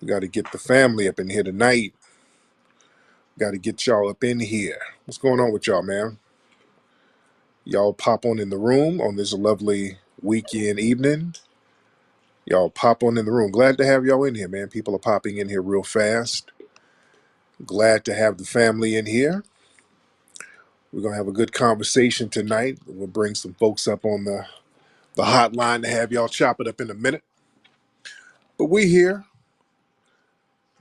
We got to get the family up in here tonight. Got to get y'all up in here. What's going on with y'all, man? Y'all pop on in the room on this lovely weekend evening. Y'all pop on in the room. Glad to have y'all in here, man. People are popping in here real fast. Glad to have the family in here. We're going to have a good conversation tonight. We'll bring some folks up on the hotline to have y'all chop it up in a minute. But we here.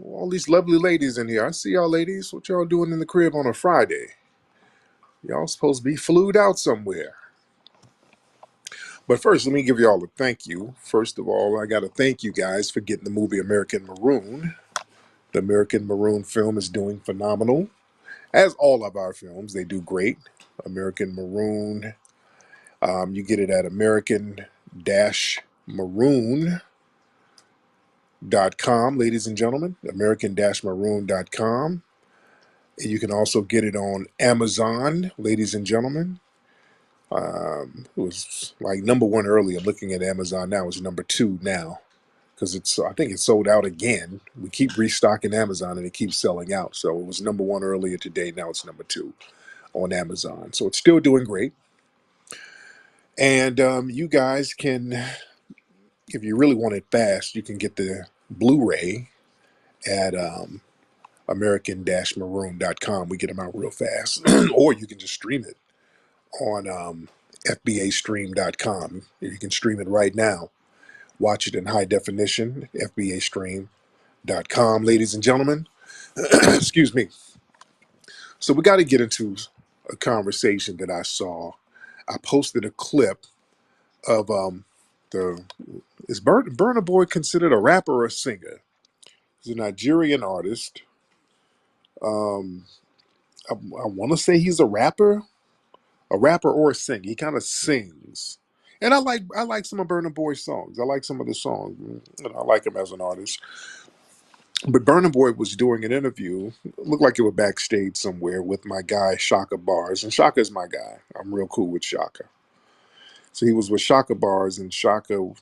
All these lovely ladies in here. I see y'all ladies. What y'all doing in the crib on a Friday? Y'all supposed to be flued out somewhere. But first, let me give y'all a thank you. First of all, I got to thank you guys for getting the movie American Maroon. The American Maroon film is doing phenomenal. As all of our films, they do great. American Maroon, you get it at American-Maroon.com, ladies and gentlemen. American-Maroon.com. You can also get it on Amazon, ladies and gentlemen. It was like number one earlier. Looking at Amazon now, it's number two now because I think it's sold out again. We keep restocking Amazon and it keeps selling out. So it was number one earlier today. Now it's number two on Amazon. So it's still doing great. And you guys can, if you really want it fast, you can get the Blu-ray at American-Maroon.com. We get them out real fast, or you can just stream it on FBAstream.com. You can stream it right now. Watch it in high definition, FBAstream.com, ladies and gentlemen. Excuse me. So we got to get into a conversation that I saw. I posted a clip of the is Burna Boy considered a rapper or a singer? He's a Nigerian artist. Um, I want to say he's a rapper or a singer. He kind of sings, and I like some of Burna Boy's songs. I like some of the songs. I like him as an artist. But Burna Boy was doing an interview. It looked like it was backstage somewhere with my guy Shaka Bars, and Shaka is my guy. I'm real cool with Shaka. So he was with Shaka Bars, and Shaka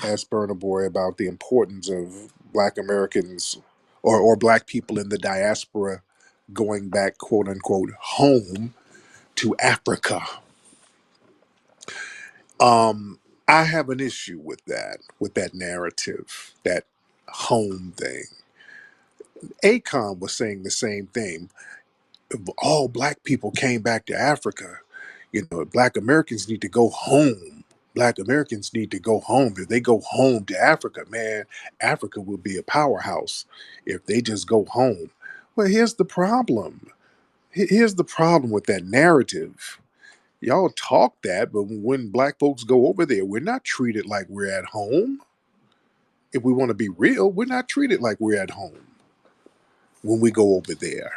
asked Burna Boy about the importance of Black Americans or Black people in the diaspora going back, quote unquote, home to Africa. I have an issue with that narrative, that home thing. Akon was saying the same thing. If all Black people came back to Africa, Black Americans need to go home. Black Americans need to go home. If they go home to Africa, man, Africa will be a powerhouse if they just go home. Well, here's the problem. Here's the problem with that narrative. Y'all talk that, but when Black folks go over there, we're not treated like we're at home. If we want to be real, we're not treated like we're at home when we go over there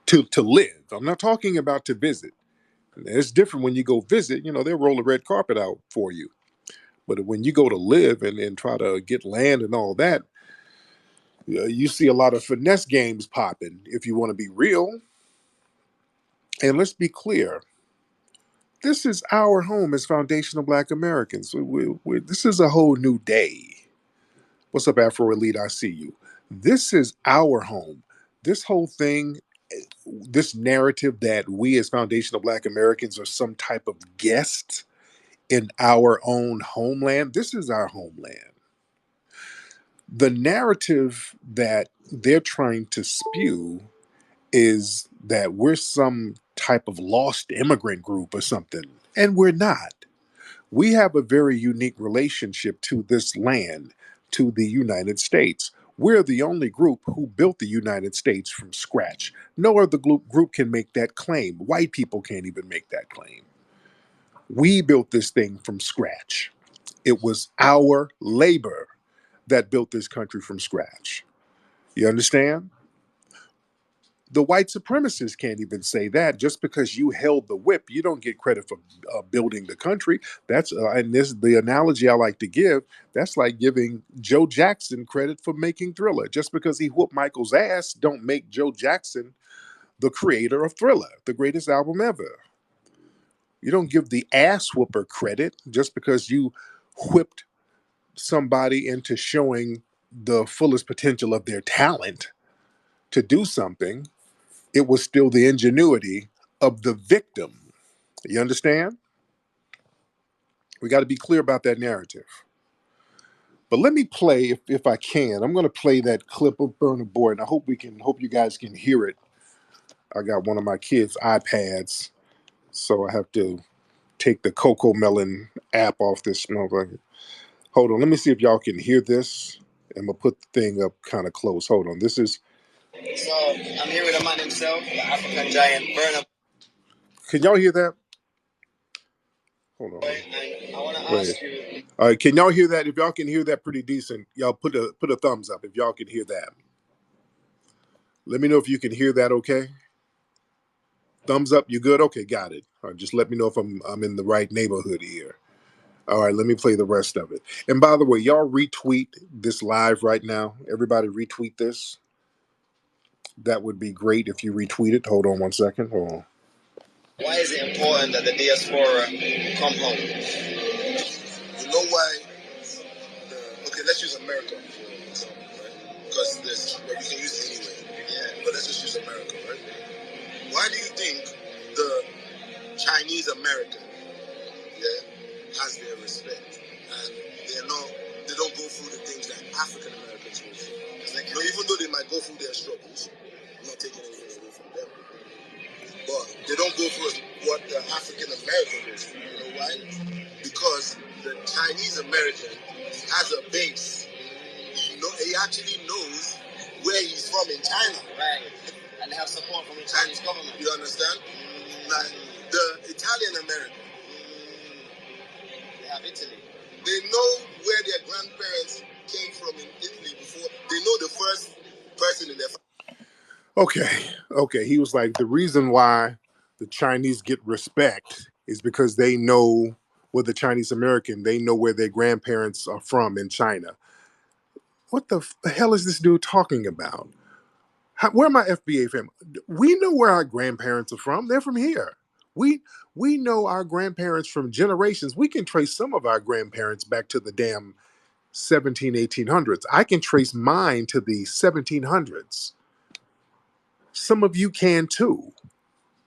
to live. I'm not talking about to visit. It's different when you go visit, they'll roll a red carpet out for you. But when you go to live and try to get land and all that, you see a lot of finesse games popping if you want to be real. And let's be clear. This is our home as foundational Black Americans. This is a whole new day. What's up, Afro Elite? I see you. This is our home. This whole thing, this narrative that we as foundational Black Americans are some type of guest in our own homeland, this is our homeland. The narrative that they're trying to spew is that we're some type of lost immigrant group or something, and we're not. We have a very unique relationship to this land, to the United States. We're the only group who built the United States from scratch. No other group can make that claim. White people can't even make that claim. We built this thing from scratch. It was our labor that built this country from scratch. You understand? The white supremacists can't even say that. Just because you held the whip, you don't get credit for building the country. That's and this the analogy I like to give. That's like giving Joe Jackson credit for making Thriller. Just because he whooped Michael's ass, don't make Joe Jackson the creator of Thriller, the greatest album ever. You don't give the ass whooper credit just because you whipped somebody into showing the fullest potential of their talent to do something, it was still the ingenuity of the victim. You understand? We got to be clear about that narrative. But let me play, if I can. I'm going to play that clip of Burna Boy, and I hope you guys can hear it. I got one of my kids' iPads, so I have to take the Coco Melon app off this motherfucker. Hold on, let me see if y'all can hear this. I'm gonna put the thing up kind of close. Hold on, this is. So I'm here with a man himself, the African giant Burna. Can y'all hear that? Hold on. I want to ask you. All right, can y'all hear that? If y'all can hear that pretty decent, y'all put a thumbs up if y'all can hear that. Let me know if you can hear that. Okay. Thumbs up. You good? Okay, got it. All right, just let me know if I'm in the right neighborhood here. All right, let me play the rest of it. And by the way, y'all retweet this live right now. Everybody retweet this. That would be great if you retweet it. Hold on one second. Hold on. Why is it important that the diaspora come home? You know why? Okay, let's use America for example, right? Because you can use it anywhere. Yeah. But let's just use America, right? Why do you think the Chinese American, yeah, has their respect, and they don't go through the things that African Americans go through? Like, even though they might go through their struggles, I'm not taking anything away from them, but they don't go through what the African American goes through. You know why? Because the Chinese American has a base. He actually knows where he's from in China. Right. And they have support from the Chinese government. You understand? Like the Italian American. They have Italy. They know where their grandparents came from in Italy before. They know the first person in their family. Okay. He was like, the reason why the Chinese get respect is because they know, well, the Chinese American, they know where their grandparents are from in China. What the hell is this dude talking about? Where are my FBA family? We know where our grandparents are from. They're from here. We we know our grandparents from generations. We can trace some of our grandparents back to the damn 1800s. I can trace mine to the 1700s. Some of you can too.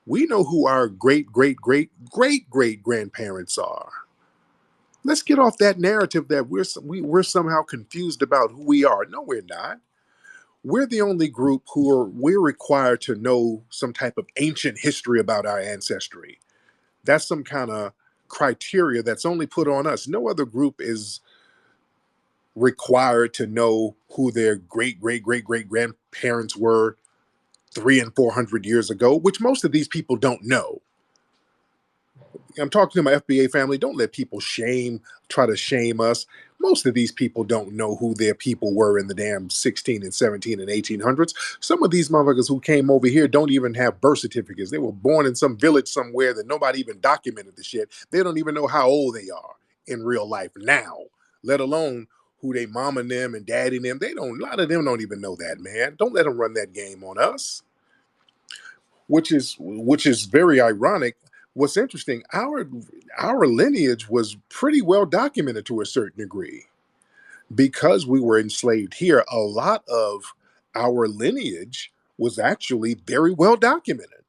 We know who our great grandparents are. Let's get off that narrative that we're somehow confused about who we are. No, we're not. We're the only group we're required to know some type of ancient history about our ancestry. That's some kind of criteria that's only put on us. No other group is required to know who their great grandparents were 300 and 400 years ago, which most of these people don't know. I'm talking to my FBA family. Don't let people try to shame us. Most of these people don't know who their people were in the damn 16 and 17 and 1800s. Some of these motherfuckers who came over here don't even have birth certificates. They were born in some village somewhere that nobody even documented the shit. They don't even know how old they are in real life now, let alone who they mom and them and daddy and them. A lot of them don't even know that, man. Don't let them run that game on us. Which is very ironic. What's interesting, our lineage was pretty well documented to a certain degree because we were enslaved here. A lot of our lineage was actually very well documented.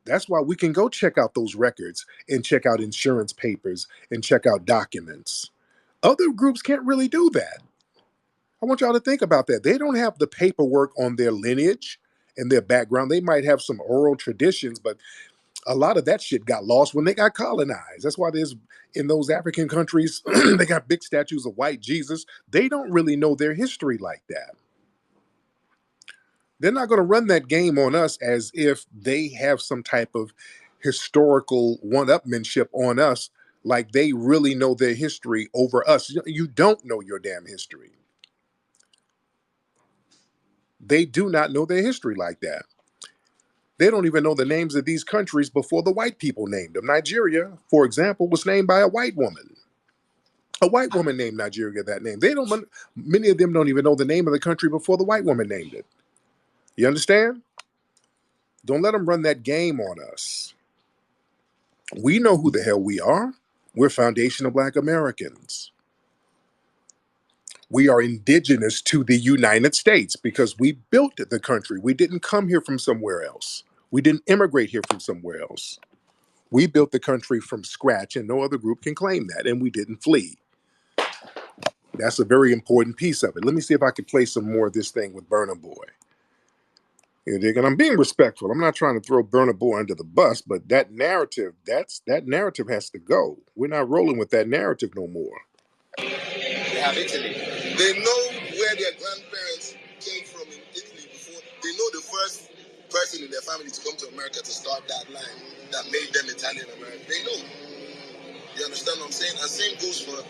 That's why we can go check out those records and check out insurance papers and check out documents. Other groups can't really do that. I want y'all to think about that. They don't have the paperwork on their lineage and their background. They might have some oral traditions, but a lot of that shit got lost when they got colonized. That's why there's in those African countries, they got big statues of white Jesus. They don't really know their history like that. They're not going to run that game on us as if they have some type of historical one-upmanship on us, like they really know their history over us. You don't know your damn history. They do not know their history like that. They don't even know the names of these countries before the white people named them. Nigeria, for example, was named by a white woman. A white woman named Nigeria that name. Many of them don't even know the name of the country before the white woman named it. You understand? Don't let them run that game on us. We know who the hell we are. We're foundational Black Americans. We are indigenous to the United States because we built the country. We didn't come here from somewhere else. We didn't immigrate here from somewhere else. We built the country from scratch, and no other group can claim that. And we didn't flee. That's a very important piece of it. Let me see if I can play some more of this thing with Burna Boy. You dig? And I'm being respectful. I'm not trying to throw Burna Boy under the bus, but that narrative, that narrative has to go. We're not rolling with that narrative no more. They have Italy. They know where their grandparents came from in Italy before. They know the first person in their family to come to America to start that line that made them Italian American. They know. You understand what I'm saying? And same goes for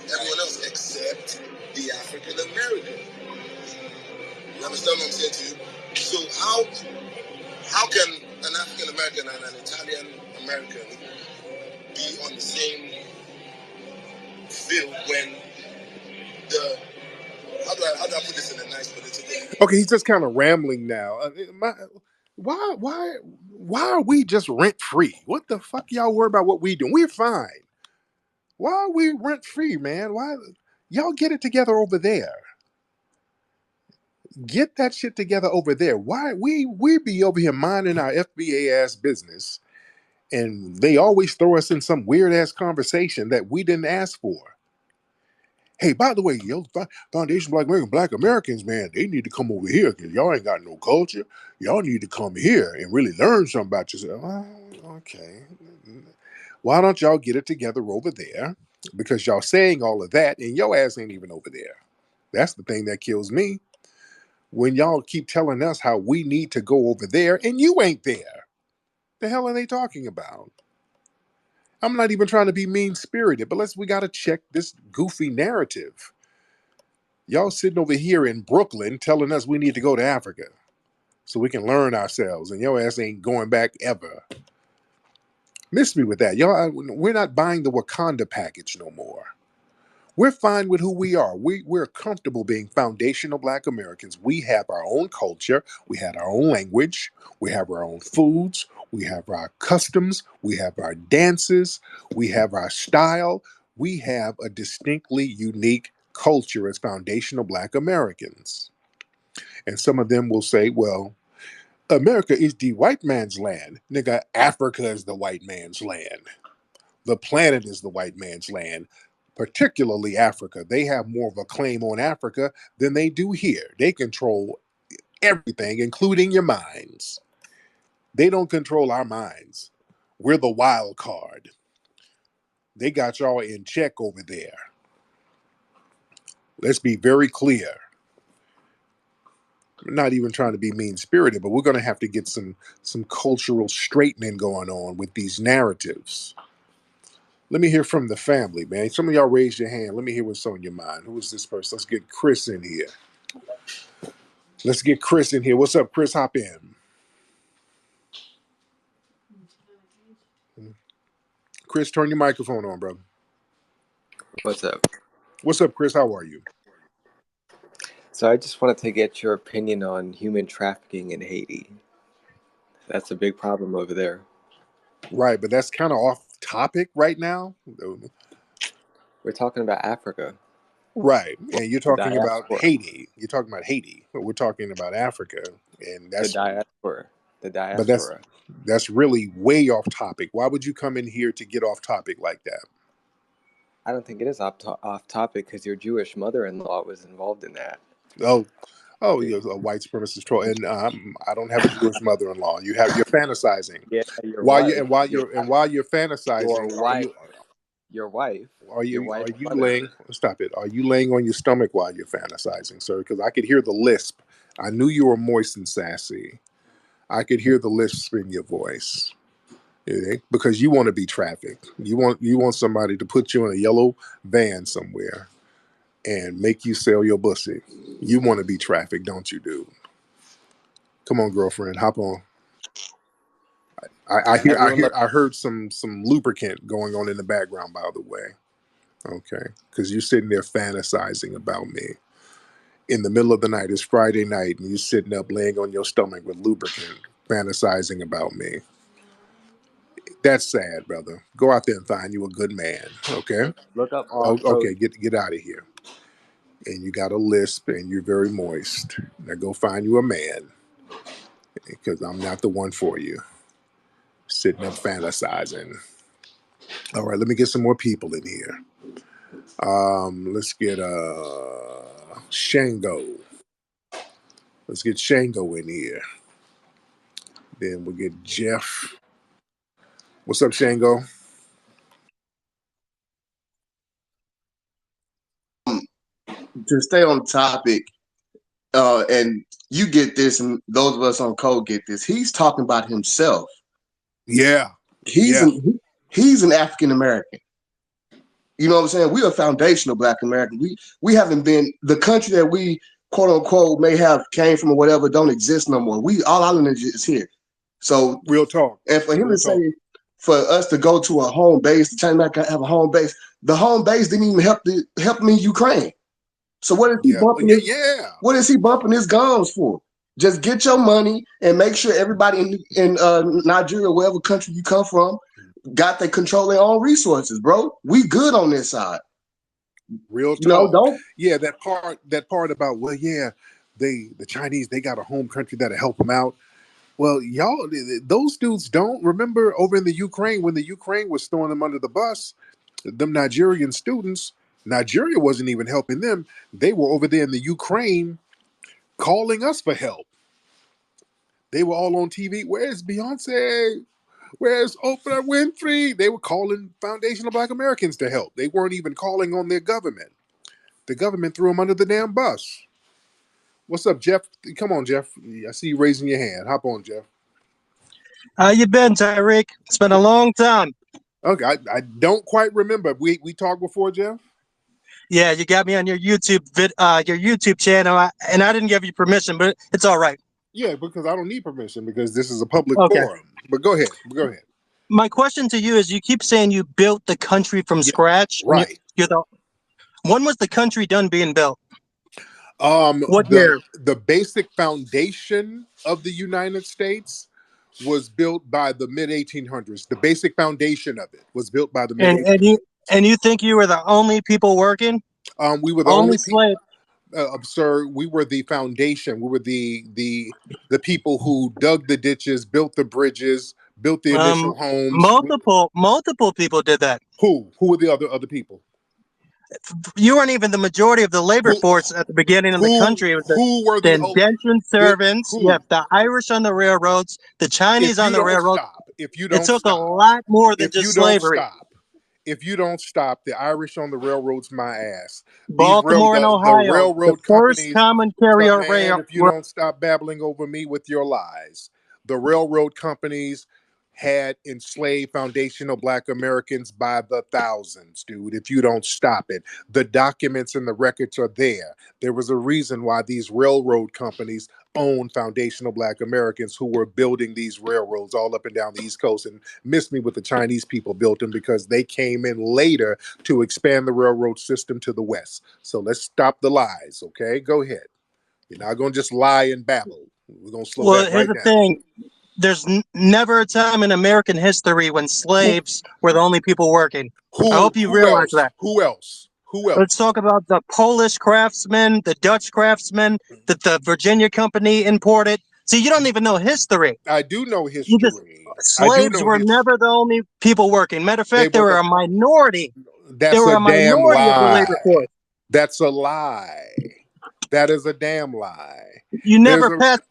everyone else except the African American. You understand what I'm saying to you? So how can an African American and an Italian American be on the same field when the how do I put this in a nice political? Okay, he's just kind of rambling now. Why are we just rent free? What the fuck y'all worry about what we do? We're fine. Why are we rent free, man? Why y'all get it together over there? Get that shit together over there. Why we be over here minding our FBA ass business, and they always throw us in some weird ass conversation that we didn't ask for. Hey, by the way, Foundation Black Americans, man, they need to come over here because y'all ain't got no culture. Y'all need to come here and really learn something about yourself. Oh, okay. Why don't y'all get it together over there? Because y'all saying all of that and your ass ain't even over there. That's the thing that kills me. When y'all keep telling us how we need to go over there and you ain't there. The hell are they talking about? I'm not even trying to be mean-spirited, but we got to check this goofy narrative. Y'all sitting over here in Brooklyn telling us we need to go to Africa so we can learn ourselves, and your ass ain't going back ever. Miss me with that. Y'all, we're not buying the Wakanda package no more. We're fine with who we are. We're comfortable being foundational Black Americans. We have our own culture. We have our own language. We have our own foods. We have our customs. We have our dances. We have our style. We have a distinctly unique culture as foundational Black Americans. And some of them will say, well, America is the white man's land. Nigga, Africa is the white man's land. The planet is the white man's land, particularly Africa. They have more of a claim on Africa than they do here. They control everything, including your minds. They don't control our minds. We're the wild card. They got y'all in check over there. Let's be very clear. I'm not even trying to be mean-spirited, but we're going to have to get some cultural straightening going on with these narratives. Let me hear from the family, man. Some of y'all raise your hand. Let me hear what's on your mind. Who is this person? Let's get Chris in here. What's up, Chris? Hop in. Chris, turn your microphone on, bro. What's up? What's up, Chris? How are you? So I just wanted to get your opinion on human trafficking in Haiti. That's a big problem over there. Right, but that's kind of off topic right now. We're talking about Africa. Right, and you're talking about diaspora. Haiti. You're talking about Haiti, but we're talking about Africa, and that's the diaspora. But that's really way off topic. Why would you come in here to get off topic like that? I don't think it is off topic because your Jewish mother-in-law was involved in that. Oh, you're a white supremacist troll, and I don't have a Jewish mother-in-law. You're fantasizing. Yeah, your while wife. While you're fantasizing, your wife. Are you laying? Stop it. Are you laying on your stomach while you're fantasizing, sir? Because I could hear the lisp. I knew you were moist and sassy. I could hear the lisp in your voice. Because you want to be trafficked. You want somebody to put you in a yellow van somewhere and make you sell your pussy. You want to be trafficked, don't you, dude? Come on, girlfriend, hop on. I heard some lubricant going on in the background, by the way. Okay, because you're sitting there fantasizing about me in the middle of the night. It's Friday night, and you're sitting up laying on your stomach with lubricant, fantasizing about me. That's sad, brother. Go out there and find you a good man. Okay. Look up all. Okay, get out of here. and you got a lisp and you're very moist. Now go find you a man, because I'm not the one for you. Sitting up fantasizing. All right, let me get some more people in here. Let's get Shango. Let's get Shango in here. Then we'll get Jeff. What's up, Shango? To stay on topic, and you get this, and those of us on code get this. He's talking about himself. Yeah, He's yeah, an he's an African American. You know what I'm saying? We are foundational Black American. We haven't been the country that we quote unquote may have came from or whatever don't exist no more. We all our lineage is here. So, real talk, and for him to real say, talk. for us to go to a home base, China not have a home base. The home base didn't even help me in Ukraine. So what is he Yeah, bumping yeah, his yeah. what is he bumping his gums for? Just get your money and make sure everybody in Nigeria, wherever country you come from, got they control their own resources, bro. We good on this side. Real You know, talk. don't Yeah, that part about, well, yeah, the Chinese, they got a home country that'll help them out. Well, y'all, those dudes don't remember over in the Ukraine when the Ukraine was throwing them under the bus. Them Nigerian students, Nigeria wasn't even helping them. They were over there in the Ukraine calling us for help. They were all on TV. Where's Beyonce? Where's Oprah Winfrey? They were calling Foundation of Black Americans to help. They weren't even calling on their government. The government threw them under the damn bus. What's up, Jeff? Come on, Jeff. I see you raising your hand. Hop on, Jeff. How you been, Tariq? It's been a long time. Okay, I don't quite remember. We talked before, Jeff? Yeah, you got me on your YouTube channel, and I didn't give you permission, but it's all right. Yeah, because I don't need permission because this is a public Okay. forum. But go ahead. Go ahead. My question to you is: you keep saying you built the country from Yeah, scratch. right. When was the country done being built? What The year? the basic foundation of the United States was built by the mid 1800s. The basic foundation of it was built by the mid And and 1800s. you and you think you were the only people working? We were the Only only people. slave? Sir, we were the foundation. We were the people who dug the ditches, built the bridges, built the initial homes. Multiple people did that. Who were the other people? You weren't even the majority of the labor Who force at the beginning of the who country. It was who were the the indentured did servants. You who? have the Irish on the railroads, the Chinese If on you the don't railroads. stop, if you It don't took a stop, lot more than if you just don't slavery. stop, if you don't stop, the Irish on the railroads, my ass. Baltimore and The Ohio, the railroad first companies. common So, carrier man, rail. if you don't stop babbling over me with your lies, the railroad companies had enslaved foundational Black Americans by the thousands, dude. If you don't stop it, the documents and the records are there. There was a reason why these railroad companies owned foundational Black Americans who were building these railroads all up and down the East Coast. And miss me with the Chinese people built them because they came in later to expand the railroad system to the West. So let's stop the lies, okay? Go ahead. You're not going to just lie and babble. We're going to slow Well, that here's right the down. thing. There's never a time in American history when Who, slaves were the only people working. I who, hope you who realize else? that. Who else? Who Let's else? talk about the Polish craftsmen, the Dutch craftsmen that the Virginia Company imported. See, you don't even know history. I do know You just history. I do slaves know were his. never the only people working. Matter of They fact, they were were the. a minority. They That's were a a damn minority of the labor lie. force. That's a lie. That is a damn lie. You There's never a passed.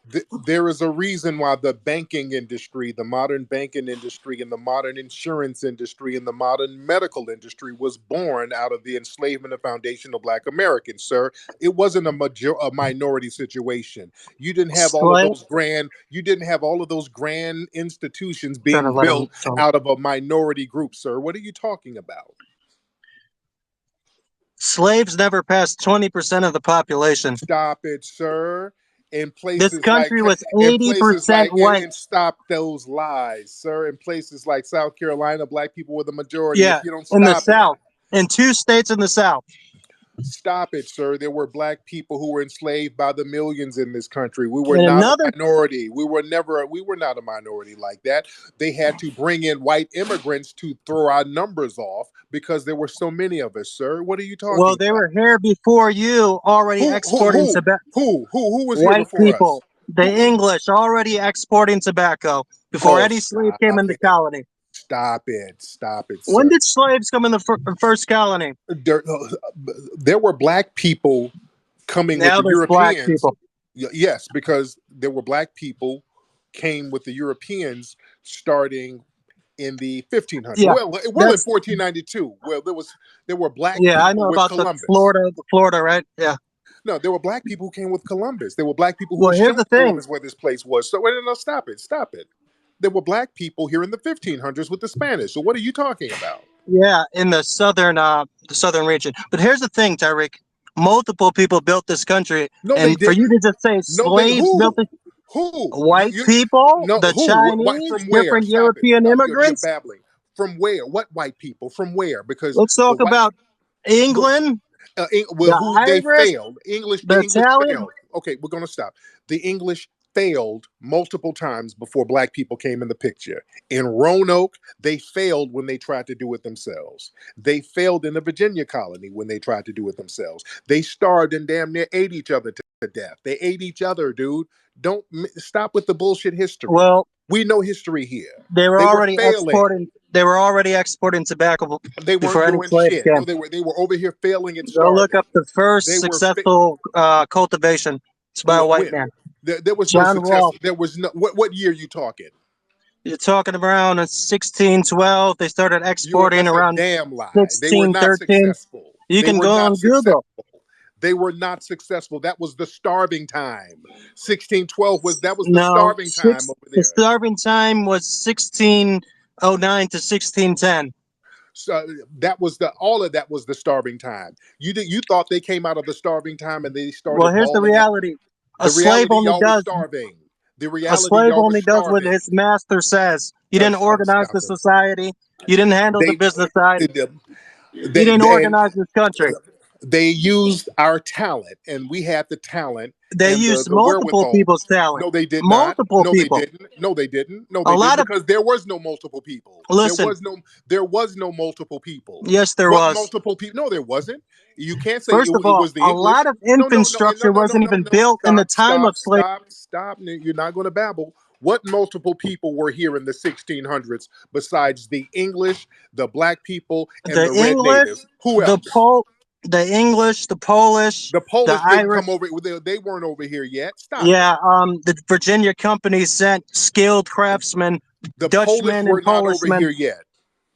there is a reason why the banking industry, the modern banking industry, and the modern insurance industry, and the modern medical industry was born out of the enslavement of foundational Black Americans, sir. It wasn't a minority situation. You didn't have all of Slave. those grand. You didn't have all of those grand institutions Trying to being let him built talk. out of a minority group, sir. What are you talking about? Slaves never passed 20% of the population. Stop it, sir. In This places like country was 80% white. and stop those lies, sir. In places like South Carolina, Black people were the majority. If Yeah, you don't in the stop it, South, in 2 states in the South. Stop it, sir. There were black people who were enslaved by the millions in this country. We were And not a another, minority. We were not a minority like that. They had to bring in white immigrants to throw our numbers off because there were so many of us, sir. What are you well, talking they about? were here before you, already Who who exporting who tobacco. who was here White before us? people, the English, already exporting tobacco before Oh, any slave came stop in the it. colony. Stop it, When sir. did slaves come in the first colony? There were black people coming with Now the there's black Europeans. people. Yes, because there were black people came with the Europeans starting in the 1500s. Yeah, Well, in that's 1492. Well, there were black yeah. I people know with about Columbus. The Florida, right? Yeah. No, there were black people who came with Columbus. There were black people who Well, here's the showed thing. Columbus where this place was. So, wait, no, stop it, stop it. There were black people here in the 1500s with the Spanish. So, what are you talking about? Yeah, in the southern region. But here's the thing, Tariq. Multiple people built this country, No, they and for you didn't. to just say No, they slaves built who? it, Who? white people, No, the who? What? Chinese, From where? different Stop it. European No, you're immigrants. babbling. From where? What white people? From where? Because Let's the talk white. about Look, England, well, the who they Irish, failed? The the English Italian. failed. Okay, we're gonna stop. The English failed multiple times before black people came in the picture. In Roanoke, they failed when they tried to do it themselves. They failed in the Virginia colony when they tried to do it themselves. They starved and damn near ate each other to death. They ate each other, dude. Don't stop with the bullshit history. Well, We know history here. they were They were already failing. exporting. They were already exporting tobacco They weren't before any doing slaves shit. No, came. they were over here failing and Go look starving. up the They first were successful cultivation. It's by a white when man, there was no John success. Wall. There was no what year you talking? You're talking around 1612. They started exporting That's a around damn lie. They were not 1613. successful. You They can were go not on successful. Google. They were not successful. That was the starving time. 1612 was the No, starving time over the there. starving time was 1609 to 1610. So that was the all of that was the starving time. You thought they came out of the starving time and they Well, started here's the balling it. reality. A The slave reality only y'all was does starving. The a reality slave y'all was only does what starving. his master says. You didn't organize Stop the it. society. You didn't handle the They business side. You they didn't and organize this country. they used our talent, and we had the talent They and used the multiple wherewithal. people's talent. No, they did not. Multiple No, they people. didn't. No, they didn't. No, A they didn't lot of because there was no multiple people. listen. There was no multiple people. Yes, there What was. multiple people? No, there wasn't. You can't say First of it all, was the a English. lot of No, no, no, no, infrastructure no, no, wasn't no, even no. built in the time of slavery. Stop. You're not going to babble. What multiple people were here in the 1600s besides the English, the black people, and The the red English, natives? Who the else? The English, the Polish, The the Polish didn't come Irish. over. They weren't over here yet. Stop it. Yeah, the Virginia company sent skilled craftsmen, The Polish Dutchmen and were not over Polishmen. here yet.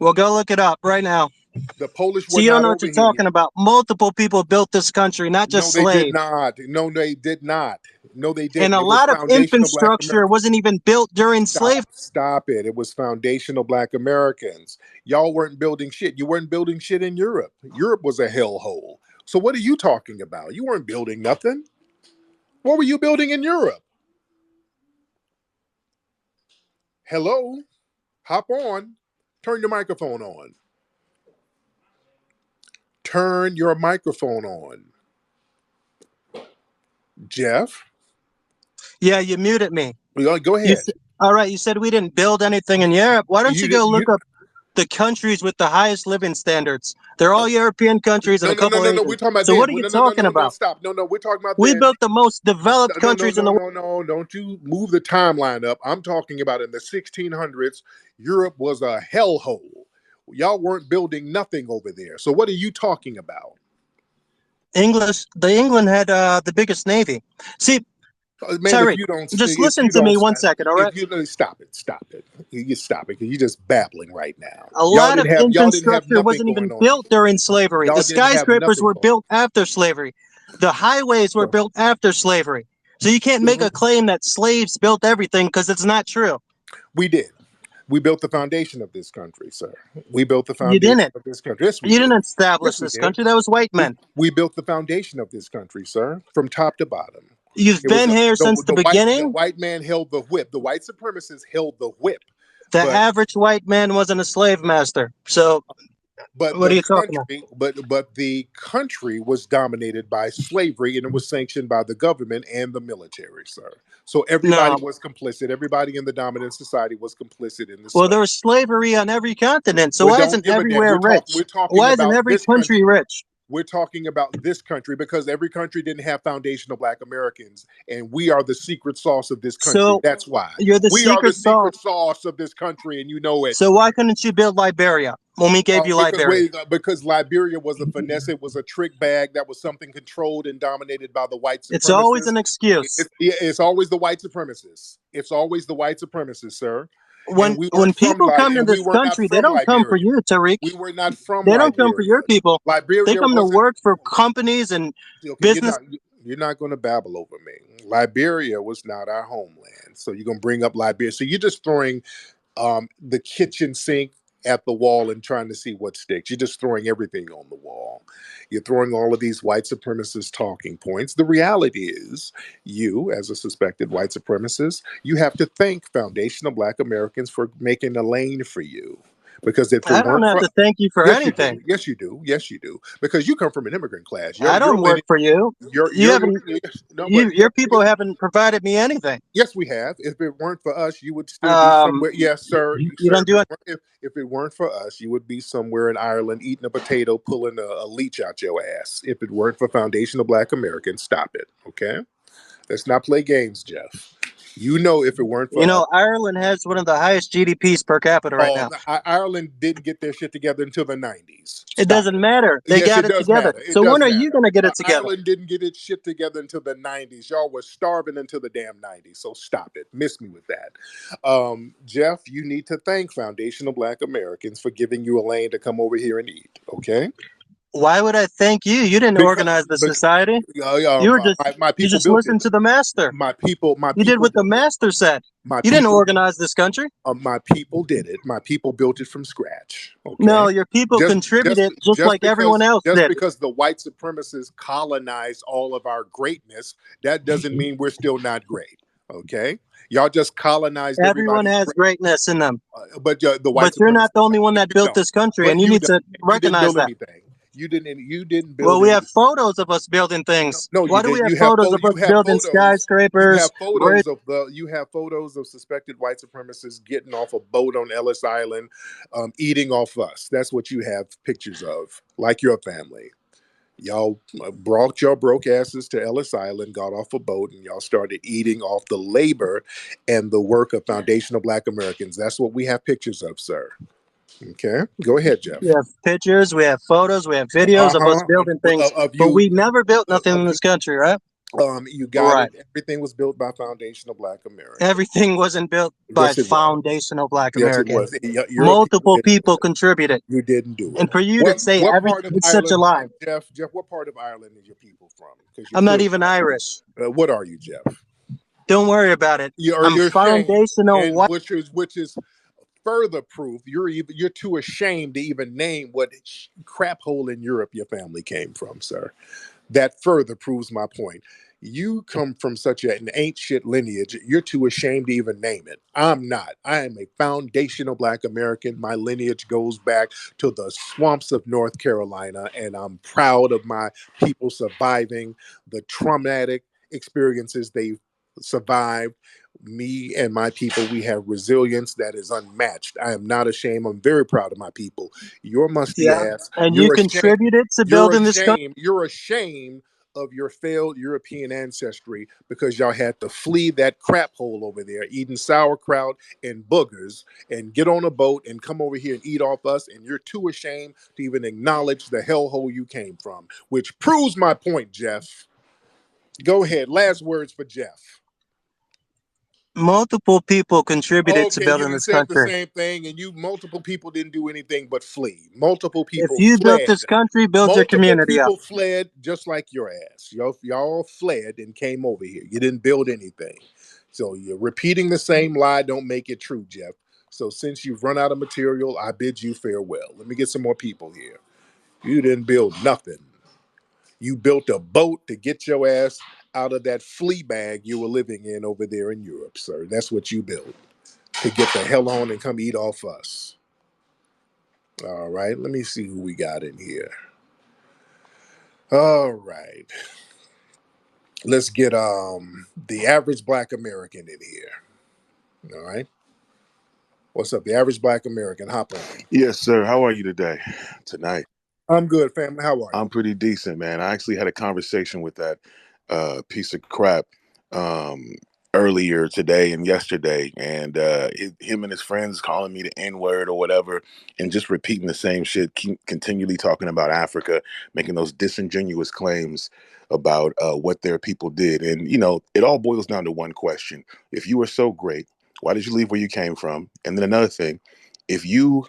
Well, go look it up right now. The Polish So were you don't not know what over you're here talking yet. about. Multiple people built this country, not No, just they did slaves. not. No, they did not. No, they And didn't. a It was lot of foundational Black infrastructure Americans. wasn't even built during slavery. Stop it. It was foundational Black Americans. Y'all weren't building shit. You weren't building shit in Europe. Europe was a hellhole. So what are you talking about? You weren't building nothing. What were you building in Europe? Hello? Hop on. Turn your microphone on. Turn your microphone on. Jeff? Yeah, you muted me. Go ahead. All right, you said we didn't build anything in Europe. Why don't you You did go you look up the countries with the highest living standards? They're all European countries and no a no no couple no no. We're Asian. talking about So what then. are you No no no talking no no about? stop. No, we're talking about We then. built the most developed No no countries in no the world. no no. Don't you move the timeline up. I'm talking about in the 1600s, Europe was a hellhole. Y'all weren't building nothing over there. So what are you talking about? The England had the biggest navy. See, Man, Tariq, just if listen you to don't me one stop, second, all right? if you don't stop it, you stop it because you're just babbling right now. A lot of Y'all didn't have infrastructure nothing wasn't going even on. built during slavery. Y'all The didn't have skyscrapers nothing were going built after slavery. The highways were on. built after slavery. So you can't make a claim that slaves built everything because it's not true. We did. We built the foundation of this country, sir. We built the You foundation didn't. of this country. Yes, we You did. didn't establish Yes, we this did. country. That was white men. We built the foundation of this country, sir, from top to bottom. You've It was been here since the the beginning. white man held the whip. The white supremacists held the whip. The But average white man wasn't a slave master. So But What are the you talking about? country, but the country was dominated by slavery, and it was sanctioned by the government and the military, sir. So everybody No. was complicit. Everybody in the dominant society was complicit in the Well, slave. there's slavery on every continent. So We why don't isn't give a damn. everywhere rich? We're talking Why isn't about every this country country. rich? We're talking about this country because every country didn't have foundational Black Americans, and we are the secret sauce of this country. So That's why you're the we are the secret sauce. secret sauce of this country, and you know it. So why couldn't you build Liberia when we gave you Liberia? Because Liberia was a finesse, it was a trick bag that was something controlled and dominated by the white It's always supremacists. an excuse. It's always the white supremacists. It's always the white supremacists, sir. And When people come to we this were not country, they from don't come for Liberia. you, Tariq. We were not from They don't come for Liberia. your people. They Liberia come to wasn't work for companies and okay. business. You're not going to babble over me. Liberia was not our homeland, so you're going to bring up Liberia. So you're just throwing the kitchen sink at the wall and trying to see what sticks. You're just throwing everything on the wall. You're throwing all of these white supremacist talking points. The reality is, you, as a suspected white supremacist, you have to thank foundational Black Americans for making a lane for you. Because if it I don't weren't have for to thank you for yes, you anything. do. Yes, you do. Yes, you do. Because you come from an immigrant class. I Your don't work lineage, for you. You your haven't. lineage. No, but Your people haven't provided me anything. yes, we have. If it weren't for us, you would still be somewhere. Yes, sir. You don't do it. If it weren't for us, you would be somewhere in Ireland eating a potato, pulling a leech out your ass. If it weren't for foundational Black Americans, stop it. Okay, let's not play games, Jeff. You know, if it weren't for You us. know, Ireland has one of the highest GDPs per capita right Oh, now. Ireland didn't get their shit together until the 90s. It Stop doesn't it. matter. They Yes, got it it does together. matter. It So when does are you matter. going to get it together? Ireland didn't get its shit together until the 90s. Y'all was starving until the damn 90s. So stop it. Miss me with that. Jeff, you need to thank foundational Black Americans for giving you a lane to come over here and eat. Okay? Why would I thank you? You didn't Because, organize the because society. You were just my you people just built it. listened to the master. My You did people what the built it. master said. My You didn't people organize this country. My people did it. My people built it from scratch. No, Okay, your people just contributed just like everyone else just did. because the white supremacists colonized all of our greatness, that doesn't mean we're still not great. Okay, y'all just colonized Everyone everybody's. has greatness in them. But the white But you're not supremacists, the only one that you built don't. this country, But and you you need don't. to You didn't recognize build that. anything. You didn't Well, build we any. have photos of us building things. No, you Why do we didn't. have photos of us building skyscrapers? You have photos of suspected white supremacists getting off a boat on Ellis Island, eating off us. That's what you have pictures of, like your family. Y'all brought your broke asses to Ellis Island, got off a boat, and y'all started eating off the labor and the work of foundational Black Americans. That's what we have pictures of, sir. Okay, go ahead, Jeff. We have pictures, we have photos, we have videos of us building things, Of but you we never built nothing of in this country, right? you got Right. it. Everything was built by foundational Black Americans. Everything wasn't built by Yes, it was. foundational Black Yes, it Americans. was. Your people Multiple didn't do people it. contributed. You didn't do it. And for you to say What part of it's such a Ireland, lie. Jeff? What part of Ireland is your people from? Because you're I'm not clearly even Irish. what are you, Jeff? Don't worry about it. I'm You're ashamed, foundational and white. which is further proof you're too ashamed to even name what crap hole in Europe your family came from, sir. That further proves my point. You come from such an ancient lineage, you're too ashamed to even name it. I'm not. I am a foundational Black American. My lineage goes back to the swamps of North Carolina, and I'm proud of my people surviving the traumatic experiences they've survived. Me and my people, we have resilience that is unmatched. I am not ashamed. I'm very proud of my people. Your musty Yeah. ass, And you you're ashamed. contributed to building this country. You're ashamed of your failed European ancestry because y'all had to flee that crap hole over there, eating sauerkraut and boogers, and get on a boat and come over here and eat off us. And you're too ashamed to even acknowledge the hellhole you came from, which proves my point, Jeff. Go ahead. Last words for Jeff. Multiple people contributed to Okay, you building done this said the country. same thing, and multiple people didn't do anything but flee. Multiple If people you built fled. this country, build your Multiple community up. people fled just like your ass. Y'all fled and came over here. You didn't build anything. So you're repeating the same lie. Don't make it true, Jeff. So since you've run out of material, I bid you farewell. Let me get some more people here. You didn't build nothing. You built a boat to get your ass out of that flea bag you were living in over there in Europe, sir. That's what you built to get the hell on and come eat off us. All right, let me see who we got in here. All right, let's get the average Black American in here. All right, what's up, the average Black American? Hop on. Yes, sir. How are you today? Tonight? I'm good, family. How are you? I'm pretty decent, man. I actually had a conversation with that piece of crap um, earlier today and yesterday, and him and his friends calling me the N word or whatever, and just repeating the same shit, continually talking about Africa, making those disingenuous claims about what their people did. And, it all boils down to one question. If you were so great, why did you leave where you came from? And then another thing, if you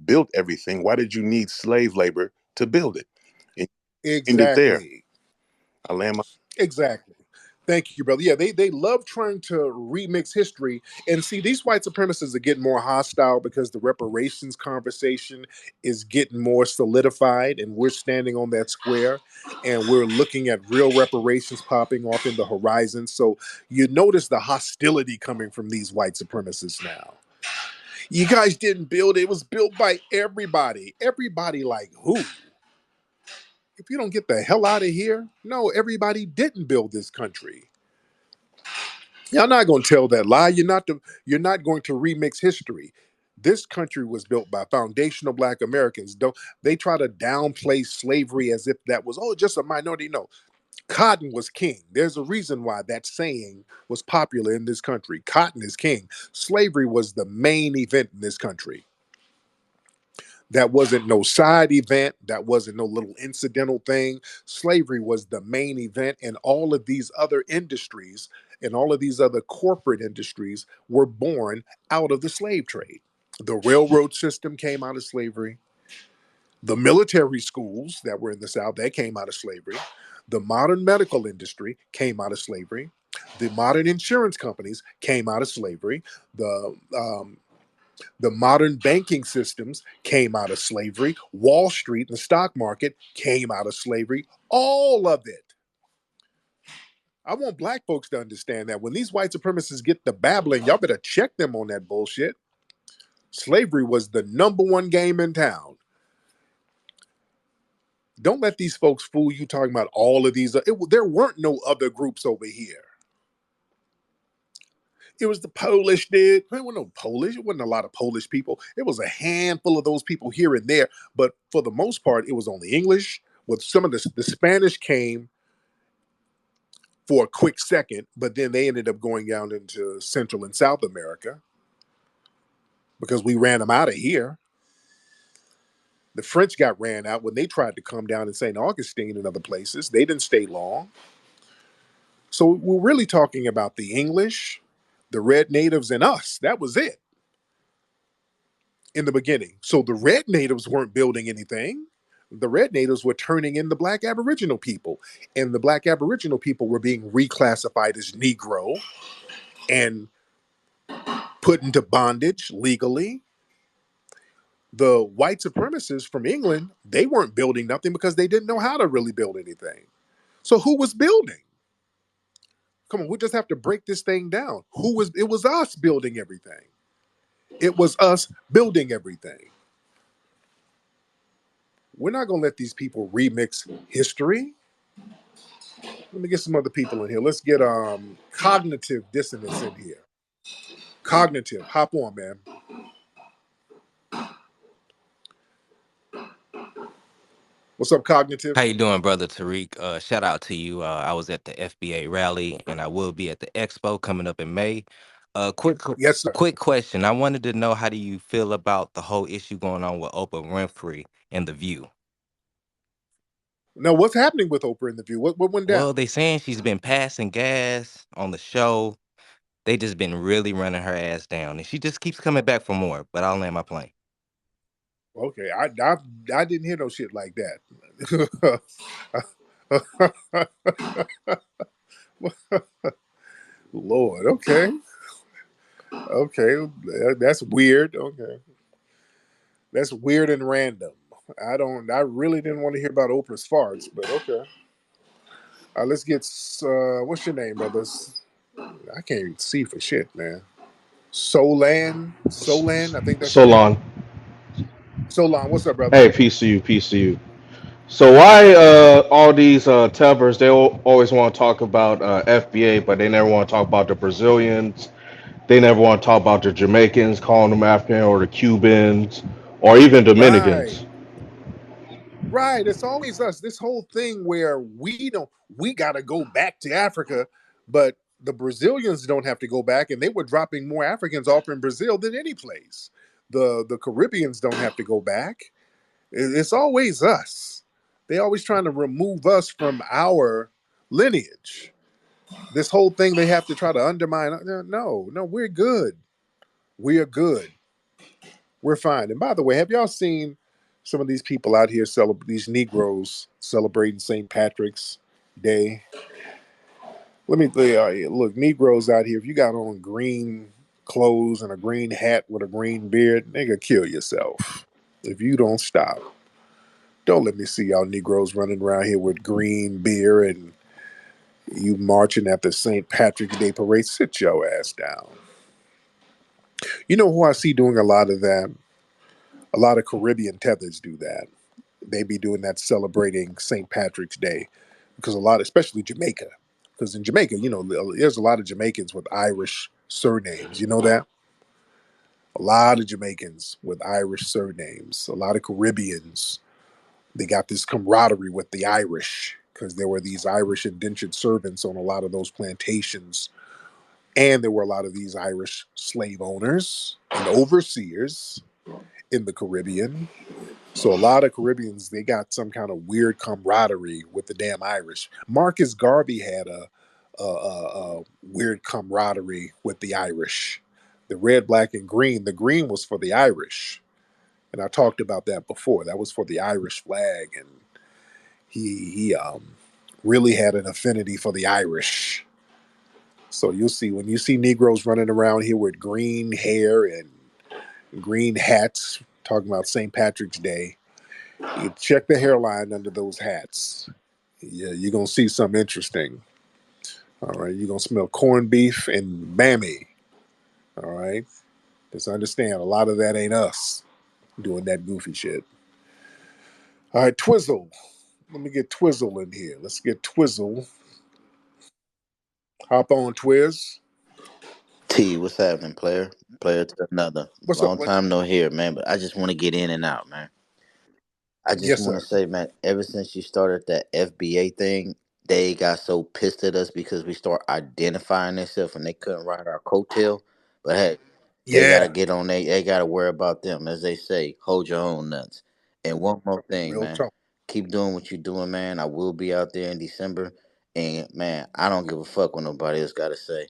built everything, why did you need slave labor to build it? And end it there. Exactly. I land my. Exactly. Thank you, brother. Yeah, they love trying to remix history. And see, these white supremacists are getting more hostile because the reparations conversation is getting more solidified, and we're standing on that square and we're looking at real reparations popping off in the horizon. So you notice the hostility coming from these white supremacists now. You guys didn't build it, it was built by everybody. Everybody, like who? If you don't get the hell out of here, no, everybody didn't build this country. Y'all not going to tell that lie. You're not going to remix history. This country was built by foundational Black Americans. Don't they try to downplay slavery as if that was just a minority? No, cotton was king. There's a reason why that saying was popular in this country. Cotton is king. Slavery was the main event in this country. That wasn't no side event. That wasn't no little incidental thing. Slavery was the main event, and all of these other industries and all of these other corporate industries were born out of the slave trade. The railroad system came out of slavery. The military schools that were in the South, they came out of slavery. The modern medical industry came out of slavery. The modern insurance companies came out of slavery. The modern banking systems came out of slavery. Wall Street and the stock market came out of slavery. All of it. I want Black folks to understand that when these white supremacists get the babbling, y'all better check them on that bullshit. Slavery was the number one game in town. Don't let these folks fool you talking about all of these. There weren't no other groups over here. It was the Polish dude. There wasn't no Polish. It wasn't a lot of Polish people. It was a handful of those people here and there. But for the most part, it was only English. With some of the Spanish came for a quick second, but then they ended up going down into Central and South America because we ran them out of here. The French got ran out when they tried to come down in St. Augustine and other places. They didn't stay long. So we're really talking about the English, the red natives, and us. That was it in the beginning. So the red natives weren't building anything. The red natives were turning in the Black Aboriginal people, and the Black Aboriginal people were being reclassified as Negro and put into bondage legally. The white supremacists from England, they weren't building nothing because they didn't know how to really build anything. So who was building? Come on, we just have to break this thing down. It was us building everything. It was us building everything. We're not going to let these people remix history. Let me get some other people in here. Let's get cognitive dissonance in here. Cognitive, hop on, man. What's up, cognitive? How you doing, brother Tariq? Shout out to you. I was at the FBA rally, and I will be at the expo coming up in May. Yes, sir. Quick question. I wanted to know, how do you feel about the whole issue going on with Oprah Winfrey and The View? Now, what's happening with Oprah in the View? What went down? Well, they saying she's been passing gas on the show. They just been really running her ass down, and she just keeps coming back for more. But I'll land my plane. Okay, I didn't hear no shit like that. Lord, okay, that's weird. Okay, that's weird and random. I really didn't want to hear about Oprah's farts, but okay. Let's get what's your name, brothers? I can't even see for shit, man. Solan, I think that's your name. Solon. So long. What's up, brother? Hey, peace to you, peace to you. So why all these tellers they always want to talk about FBA, but they never want to talk about the Brazilians. They never want to talk about the Jamaicans, calling them African, or the Cubans, or even Right. Dominicans. Right. It's always us. This whole thing where we gotta go back to Africa, but the Brazilians don't have to go back, and they were dropping more Africans off in Brazil than any place. The Caribbeans don't have to go back. It's always us. They always trying to remove us from our lineage. This whole thing they have to try to undermine. No, we're good. We are good. We're fine. And by the way, have y'all seen some of these people out here these Negroes celebrating St. Patrick's Day? Let me tell you, look, Negroes out here, if you got on green clothes and a green hat with a green beard, nigga, kill yourself. If you don't stop. Don't let me see y'all Negroes running around here with green beer and you marching at the St. Patrick's Day parade. Sit your ass down. You know who I see doing a lot of that? A lot of Caribbean tethers do that. They be doing that celebrating St. Patrick's Day because a lot, especially Jamaica, because in Jamaica, there's a lot of Jamaicans with Irish surnames. You know that? A lot of Jamaicans with Irish surnames, a lot of Caribbeans. They got this camaraderie with the Irish because there were these Irish indentured servants on a lot of those plantations. And there were a lot of these Irish slave owners and overseers in the Caribbean. So a lot of Caribbeans, they got some kind of weird camaraderie with the damn Irish. Marcus Garvey had a weird camaraderie with the Irish. The red, black, and green. The green was for the Irish, and I talked about that before. That was for the Irish flag, and he really had an affinity for the Irish. So you'll see when you see Negroes running around here with green hair and green hats, talking about St. Patrick's Day. You check the hairline under those hats. Yeah, you're gonna see something interesting. All right, you're gonna smell corned beef and mammy. All right, just understand a lot of that ain't us doing that goofy shit. All right, Twizzle. Let me get Twizzle in here. Let's get Twizzle. Hop on, Twiz. T, what's happening, player? Player to another. What's up, Long Blake? time no hear, man. But I just want to get in and out, man. I just Yes, want to sir. say, man, ever since you started that FBA thing, they got so pissed at us because we start identifying themselves and they couldn't ride our coattail. But hey, they gotta Yeah, get on they gotta worry about them. As they say, hold your own nuts. And one more thing, real man. talk. Keep doing what you're doing, man. I will be out there in December. And man, I don't give a fuck what nobody else gotta say.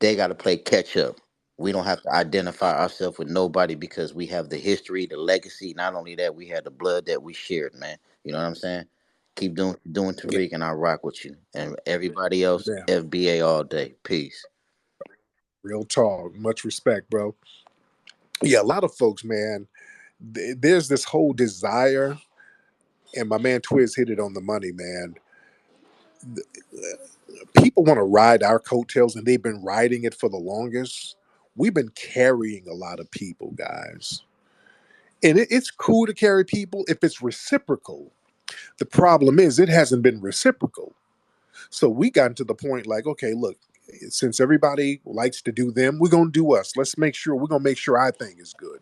They got to play catch up. We don't have to identify ourselves with nobody because we have the history, the legacy. Not only that, we have the blood that we shared, man. You know what I'm saying? Keep doing Yeah, Tariq, and I'll rock with you. And everybody else, damn. FBA all day. Peace. Real talk. Much respect, bro. Yeah, a lot of folks, man. There's this whole desire, and my man Twiz hit it on the money, man. People want to ride our coattails, and they've been riding it for the longest. We've been carrying a lot of people, guys. And it's cool to carry people if it's reciprocal. The problem is it hasn't been reciprocal. So we got to the point like, okay, look, since everybody likes to do them, we're gonna do us. We're gonna make sure our thing is good.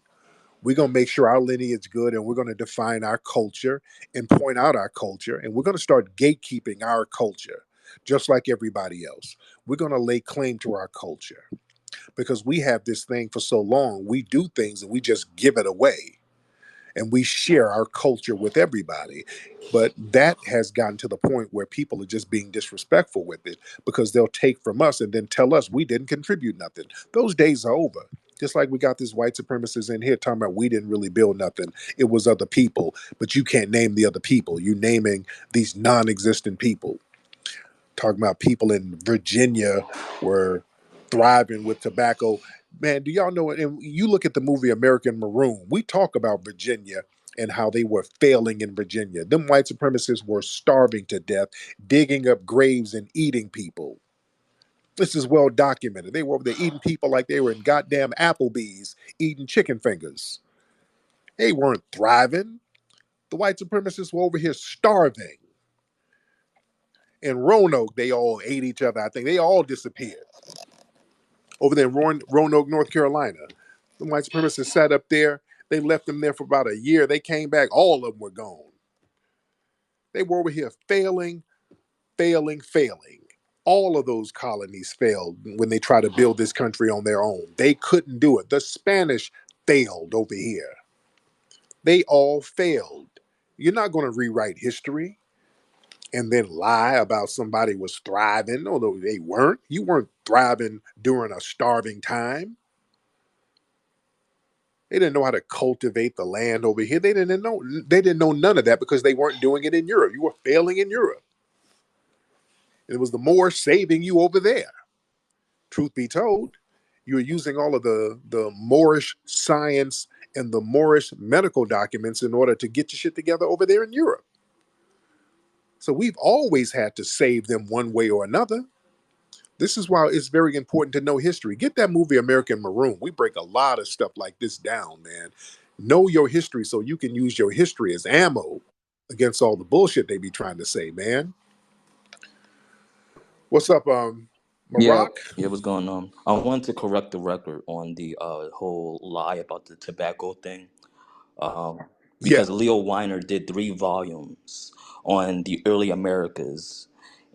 We're gonna make sure our lineage is good, and we're gonna define our culture and point out our culture, and we're gonna start gatekeeping our culture, just like everybody else. We're gonna lay claim to our culture because we have this thing for so long. We do things and we just give it away and we share our culture with everybody. But that has gotten to the point where people are just being disrespectful with it because they'll take from us and then tell us we didn't contribute nothing. Those days are over. Just like we got these white supremacists in here talking about we didn't really build nothing. It was other people, but you can't name the other people. You're naming these non existent people, talking about people in Virginia were thriving with tobacco. Man, do y'all know it? And you look at the movie American Maroon, we talk about Virginia and how they were failing in Virginia. Them white supremacists were starving to death, digging up graves and eating people. This is well documented. They were over there eating people like they were in goddamn Applebee's eating chicken fingers. They weren't thriving. The white supremacists were over here starving. In Roanoke, they all ate each other. I think they all disappeared. Over there in Roanoke, North Carolina, the white supremacists sat up there. They left them there for about a year. They came back. All of them were gone. They were over here failing, failing, failing. All of those colonies failed when they tried to build this country on their own. They couldn't do it. The Spanish failed over here. They all failed. You're not going to rewrite history and then lie about somebody was thriving, although they weren't. You weren't thriving during a starving time. They didn't know how to cultivate the land over here. They didn't know none of that because they weren't doing it in Europe. You were failing in Europe. It was the Moors saving you over there. Truth be told, you were using all of the Moorish science and the Moorish medical documents in order to get your shit together over there in Europe. So we've always had to save them one way or another. This is why it's very important to know history. Get that movie American Maroon. We break a lot of stuff like this down, man. Know your history so you can use your history as ammo against all the bullshit they be trying to say, man. What's up, Yeah, Maroc? yeah, what's going on? I wanted to correct the record on the whole lie about the tobacco thing. Um, Yeah. because Leo Weiner did 3 volumes on the early Americas,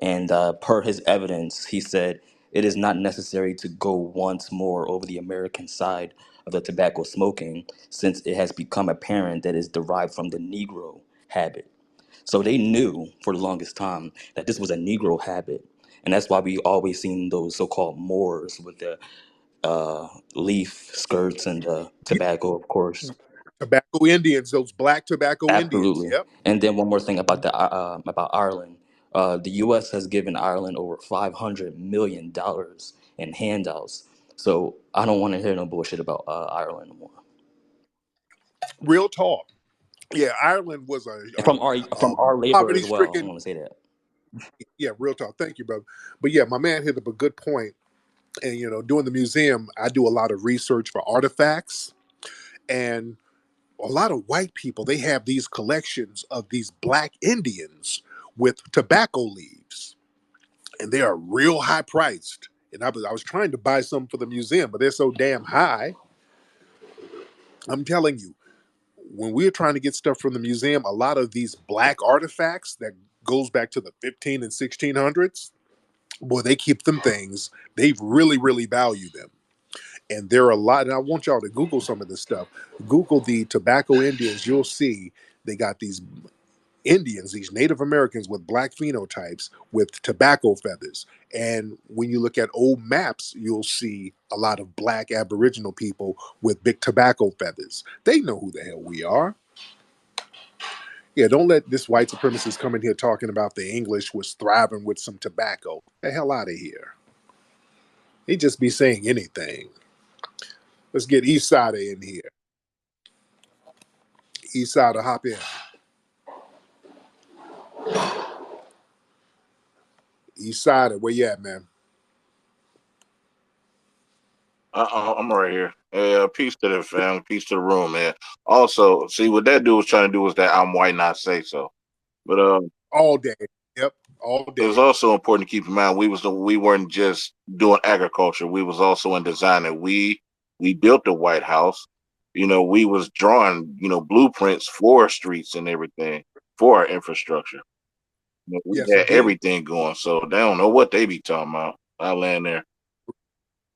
and per his evidence, he said it is not necessary to go once more over the American side of the tobacco smoking, since it has become apparent that it's derived from the Negro habit. So they knew for the longest time that this was a Negro habit. And that's why we always seen those so-called Moors with the leaf skirts and the Yeah. tobacco, of course. Tobacco Indians, those black tobacco Indians. Absolutely. Yep. And then one more thing about Ireland. The U.S. has given Ireland over $500 million in handouts. So I don't want to hear no bullshit about Ireland anymore. Real talk. Yeah, Ireland was And a from our labor poverty as well. I stricken. want to say that. Yeah, real talk. Thank you, brother. But yeah, my man hit up a good point. And doing the museum, I do a lot of research for artifacts, and a lot of white people, they have these collections of these black Indians with tobacco leaves, and they are real high priced. And I was trying to buy some for the museum, but they're so damn high. I'm telling you, when we're trying to get stuff from the museum, a lot of these black artifacts that goes back to the 15 and 1600s, boy, they keep them things. They really, really value them. And there are a lot, and I want y'all to Google some of this stuff. Google the tobacco Indians. You'll see they got these Indians, these Native Americans with black phenotypes with tobacco feathers. And when you look at old maps, you'll see a lot of black Aboriginal people with big tobacco feathers. They know who the hell we are. Yeah, don't let this white supremacist come in here talking about the English was thriving with some tobacco. The hell out of here. He just be saying anything. Let's get East Sider in here. East Sider, hop in. East Sider, where you at, man? I'm right here. Yeah, peace to the family, peace to the room, man. Also, see what that dude was trying to do was that I'm white, not say so. But All day. Yep, all it was day. also important to keep in mind we weren't just doing agriculture. We was also in designing. We built the White House. We was drawing blueprints for streets and everything for our infrastructure. We Yes, had indeed. everything going, so they don't know what they be talking about. I land there.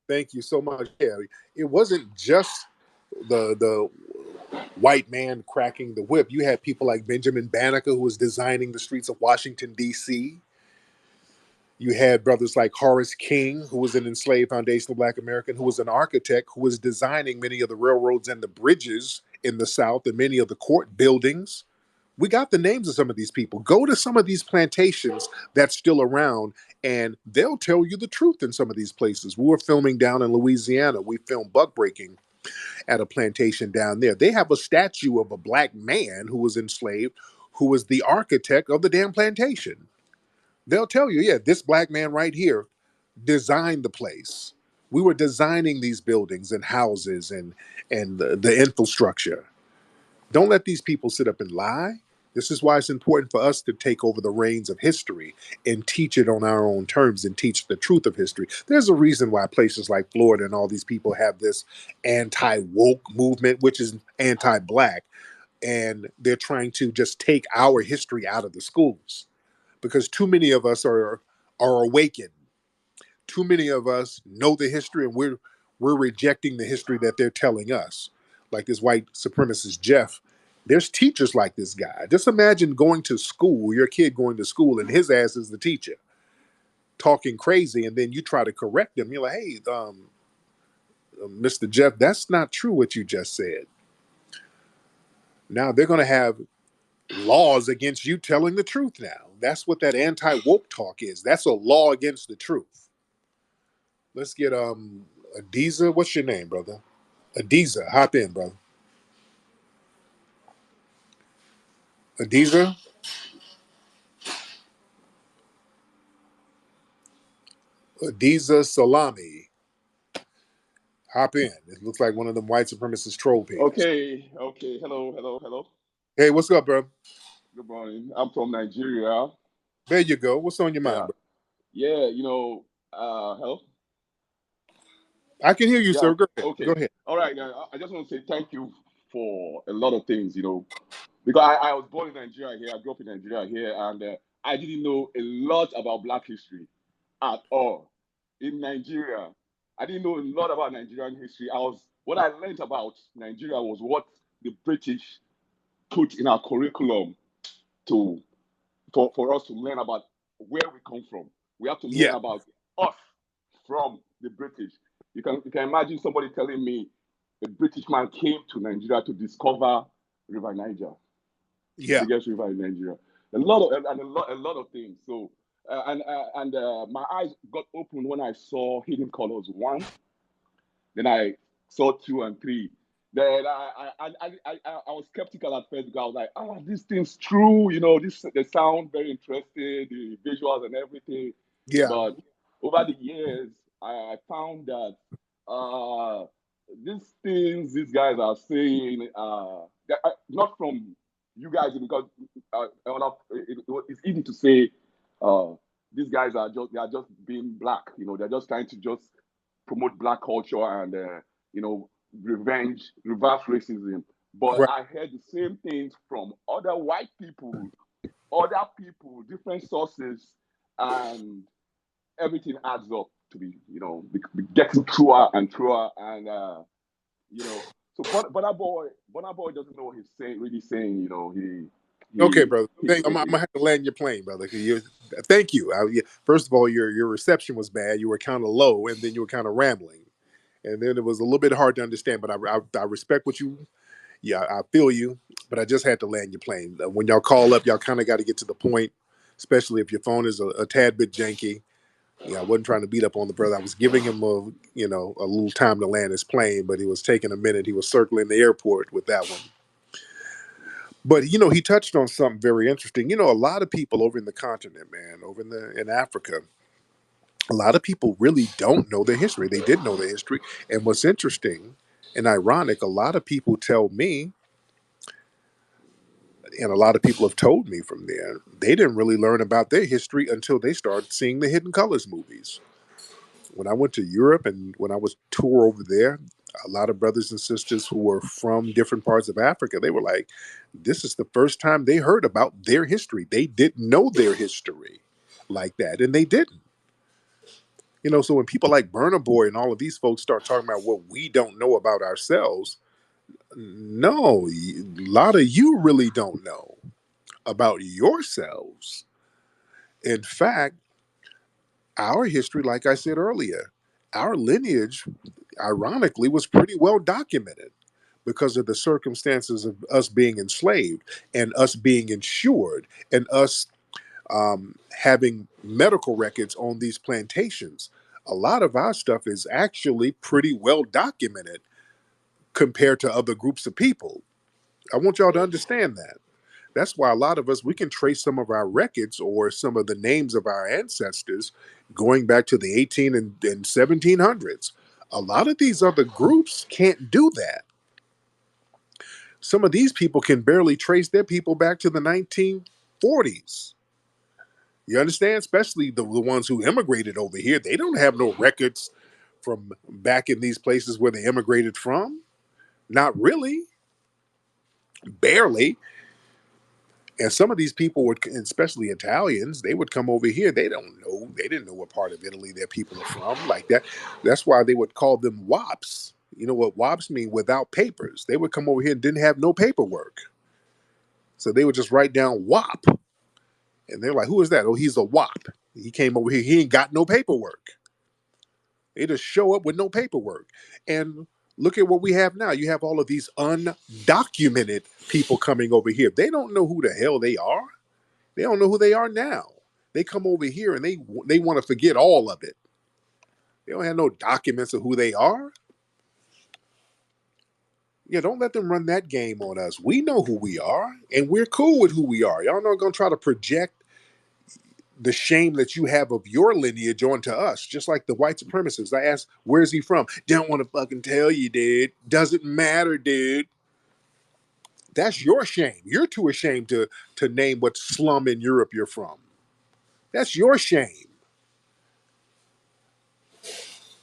Thank you so much. Yeah, it wasn't just the white man cracking the whip. You had people like Benjamin Banneker, who was designing the streets of Washington, D.C. You had brothers like Horace King, who was an enslaved foundational Black American, who was an architect, who was designing many of the railroads and the bridges in the South and many of the court buildings. We got the names of some of these people. Go to some of these plantations that's still around, and they'll tell you the truth in some of these places. We were filming down in Louisiana. We filmed buck breaking at a plantation down there. They have a statue of a black man who was enslaved, who was the architect of the damn plantation. They'll tell you, yeah, this black man right here designed the place. We were designing these buildings and houses and the infrastructure. Don't let these people sit up and lie. This is why it's important for us to take over the reins of history and teach it on our own terms and teach the truth of history. There's a reason why places like Florida and all these people have this anti woke movement, which is anti black, and they're trying to just take our history out of the schools because too many of us are awakened. Too many of us know the history, and we're rejecting the history that they're telling us. Like this white supremacist Jeff. There's teachers like this guy. Just imagine going to school, your kid going to school, and his ass is the teacher talking crazy, and then you try to correct him. You're like, hey, Mr. Jeff, that's not true what you just said. Now they're going to have laws against you telling the truth now. That's what that anti woke talk is. That's a law against the truth. Let's get Adiza. What's your name, brother? Adiza, hop in, brother. Adiza, Adiza Salami, hop in. It looks like one of them white supremacist troll pages. Okay, okay. Hello, hello, hello. Hey, what's up, bro? Good morning. I'm from Nigeria. There you go. What's on your mind, Yeah, bro? yeah. Hello. I can hear you, Yeah. sir. Go ahead. Go Okay. ahead. All right. I just want to say thank you for a lot of things. Because I was born in Nigeria here. I grew up in Nigeria here, and I didn't know a lot about Black history at all in Nigeria. I didn't know a lot about Nigerian history. What I learned about Nigeria was what the British put in our curriculum to for us to learn about where we come from. We have to learn Yeah, about us from the British. You can imagine somebody telling me a British man came to Nigeria to discover River Niger, the yeah, biggest river in Nigeria. A lot of things. So my eyes got opened when I saw Hidden Colors 1. Then I saw 2 and 3. Then I was skeptical at first because I was like, this thing's true. They sound very interesting, the visuals and everything. yeah, But over the years, I found that uh, these things these guys are saying, not from you guys, because it's easy to say these guys are just being black. They're just trying to just promote black culture and you know reverse racism. But right. I heard the same things from other white people, different sources, and everything adds up to be getting truer and truer. And so Bonner Boy doesn't know what he's saying, really saying. Okay, He brother. he. I'm gonna have to land your plane, brother. Thank you. First of all, your reception was bad. You were kind of low, and then you were kind of rambling, and then it was a little bit hard to understand. But I respect what you. Yeah, I feel you, but I just had to land your plane. When y'all call up, y'all kind of got to get to the point, especially if your phone is a tad bit janky. Yeah, I wasn't trying to beat up on the brother. I was giving him a little time to land his plane, but he was taking a minute. He was circling the airport with that one. But he touched on something very interesting. A lot of people over in the continent, man, over in Africa, a lot of people really don't know their history. They didn't know their history. And what's interesting and ironic, a lot of people tell me, and a lot of people have told me from there, they didn't really learn about their history until they started seeing the Hidden Colors movies. When I went to Europe and when I was tour over there, a lot of brothers and sisters who were from different parts of Africa, they were like, this is the first time they heard about their history. They didn't know their history like that, and they didn't. So when people like Burna Boy and all of these folks start talking about what we don't know about ourselves, no, a lot of you really don't know about yourselves. In fact, our history, like I said earlier, our lineage, ironically, was pretty well documented because of the circumstances of us being enslaved and us being insured and us having medical records on these plantations. A lot of our stuff is actually pretty well documented compared to other groups of people. I want y'all to understand that. That's why a lot of us, we can trace some of our records or some of the names of our ancestors going back to the 18 and 1700s. A lot of these other groups can't do that. Some of these people can barely trace their people back to the 1940s. You understand? Especially the ones who immigrated over here. They don't have no records from back in these places where they immigrated from. Not really, barely. And some of these people would, especially Italians, they would come over here. They don't know. They didn't know what part of Italy their people are from like that. That's why they would call them wops. You know what wops mean? Without papers. They would come over here and didn't have no paperwork. So they would just write down wop. And they're like, who is that? Oh, he's a wop. He came over here. He ain't got no paperwork. They just show up with no paperwork. And look at what we have now. You have all of these undocumented people coming over here. They don't know who the hell they are. They don't know who they are now. They come over here and they want to forget all of it. They don't have no documents of who they are. Yeah, don't let them run that game on us. We know who we are, and we're cool with who we are. Y'all not gonna try to project the shame that you have of your lineage onto us, just like the white supremacists. I asked, where's he from? Don't want to fucking tell you, dude. Doesn't matter, dude. That's your shame. You're too ashamed to name what slum in Europe you're from. That's your shame.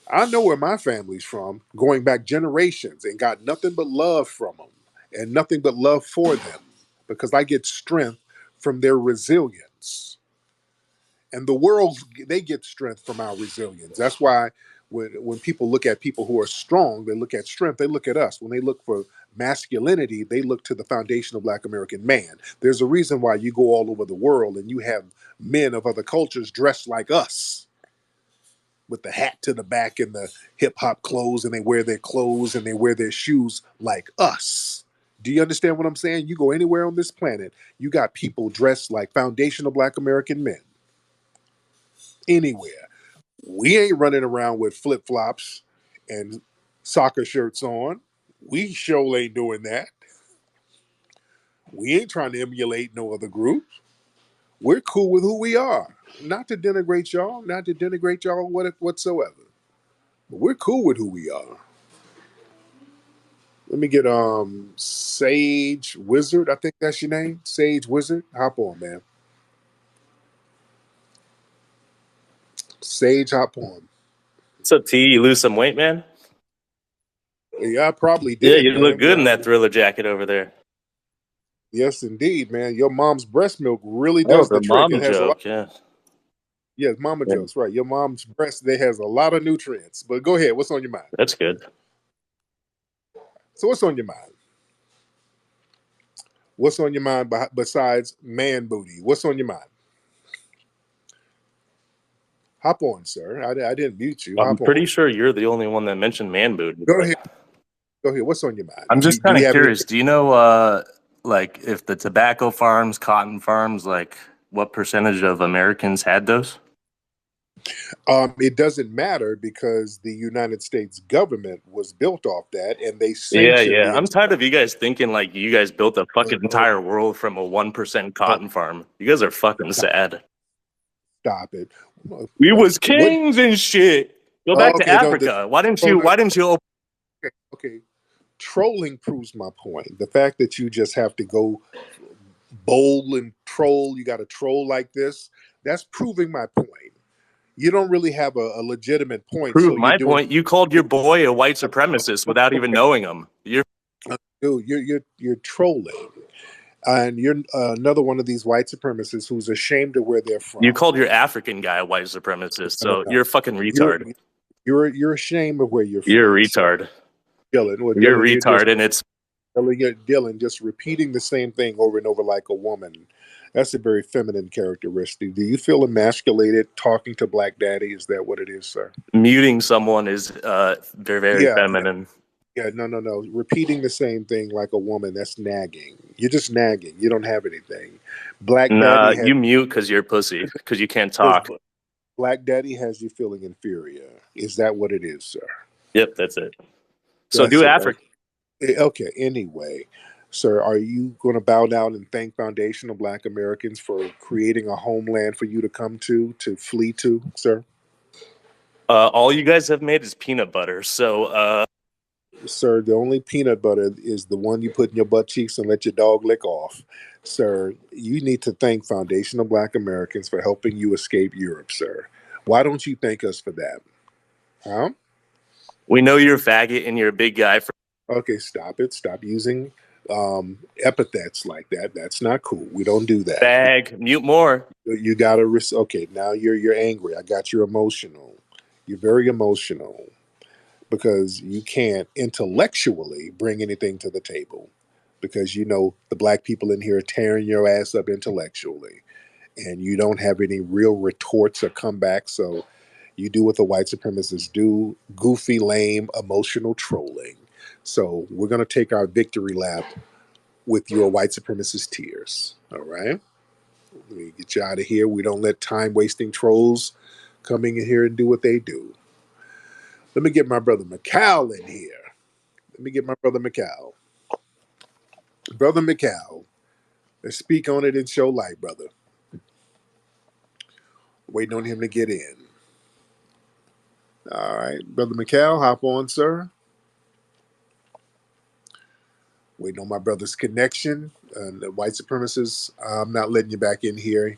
I know where my family's from, going back generations, and got nothing but love from them and nothing but love for them because I get strength from their resilience. And the world, they get strength from our resilience. That's why when people look at people who are strong, they look at strength, they look at us. When they look for masculinity, they look to the foundation of Black American man. There's a reason why you go all over the world and you have men of other cultures dressed like us with the hat to the back and the hip hop clothes, and they wear their clothes and they wear their shoes like us. Do you understand what I'm saying? You go anywhere on this planet, you got people dressed like foundational Black American men. Anywhere. We ain't running around with flip flops and soccer shirts on. We sure ain't doing that. We ain't trying to emulate no other group. We're cool with who we are. Not to denigrate y'all, not to denigrate y'all whatsoever. But we're cool with who we are. Let me get Sage Wizard. I think that's your name. Sage Wizard. Hop on, man. Sage, hop on. What's up, T? You lose some weight, man? Yeah, I probably Yeah, did, you look man. good in that Thriller jacket over there. Yes, indeed, man. Your mom's breast milk really That was does a the trick. It mom has a lot. joke, yeah. Yes, mama Yeah, jokes, right? Your mom's breast, they has a lot of nutrients. But go ahead. What's on your mind? that's good. So what's on your mind? What's on your mind besides man booty? What's on your mind? Hop on, sir. I didn't mute you. I'm Hop pretty on. sure you're the only one that mentioned man booty, Go but ahead. Go ahead. What's on your mind? I'm just Do kind you of have any? curious. Do you know, like, if the tobacco farms, cotton farms, like, what percentage of Americans had those? It doesn't matter because the United States government was built off that, and they Yeah, sanctioned yeah. the. I'm tired of you guys thinking like you guys built a fucking No, entire world from a 1% no, cotton farm. You guys are fucking stop, sad. stop it. We was What? kings and shit. Go back to Okay, no. Africa. Why didn't Oh, you? no, Why didn't you open? okay. Trolling proves my point. The fact that you just have to go bold and troll, you got to troll like this. That's proving my point. You don't really have a legitimate point, Prove so you're my doing. point. You called your boy a white supremacist without even knowing him. Dude, you're trolling, and you're another one of these white supremacists who's ashamed of where they're You from. called your African guy a white supremacist. No, no, So no. you're a fucking You're retard. you're ashamed of where you're You're from, a sir. retard. Dylan, well, You're Dylan, a you're just retard, and it's Dylan, just repeating the same thing over and over like a woman. That's a very feminine characteristic. Do you feel emasculated talking to Black Daddy? Is that what it is, sir? muting someone is they're very Yeah, yeah, feminine. yeah. No, no, no. Repeating the same thing like a woman, that's nagging. You're just nagging. You don't have anything. Black Nah, Daddy has you mute because you're pussy because you can't talk. Black Daddy has you feeling inferior. Is that what it is, sir? Yep, that's it. So That's do it. Africa. Okay. Anyway, sir, are you going to bow down and thank Foundational Black Americans for creating a homeland for you to come to flee to, sir? All you guys have made is peanut butter. So Sir, the only peanut butter is the one you put in your butt cheeks and let your dog lick off. Sir, you need to thank Foundation of Black Americans for helping you escape Europe, sir. Why don't you thank us for that? Huh? We know you're a faggot and you're a big guy. Okay, stop it. Stop using epithets like that. That's not cool. We don't do that. Bag, mute more. You gotta okay, now you're angry. I got you emotional. You're very emotional because you can't intellectually bring anything to the table because you know the black people in here are tearing your ass up intellectually and you don't have any real retorts or comebacks. So you do what the white supremacists do, goofy, lame, emotional trolling. So we're gonna take our victory lap with your white supremacist tears. All right. Let me get you out of here. We don't let time wasting trolls coming in here and do what they do. Let me get my brother Macau in here. Let me get my brother Macau. Brother Macau, let's speak on it and show light, brother. Waiting on him to get in. All right, brother Macau, hop on, sir. Waiting on my brother's connection. The white supremacists, I'm not letting you back in here.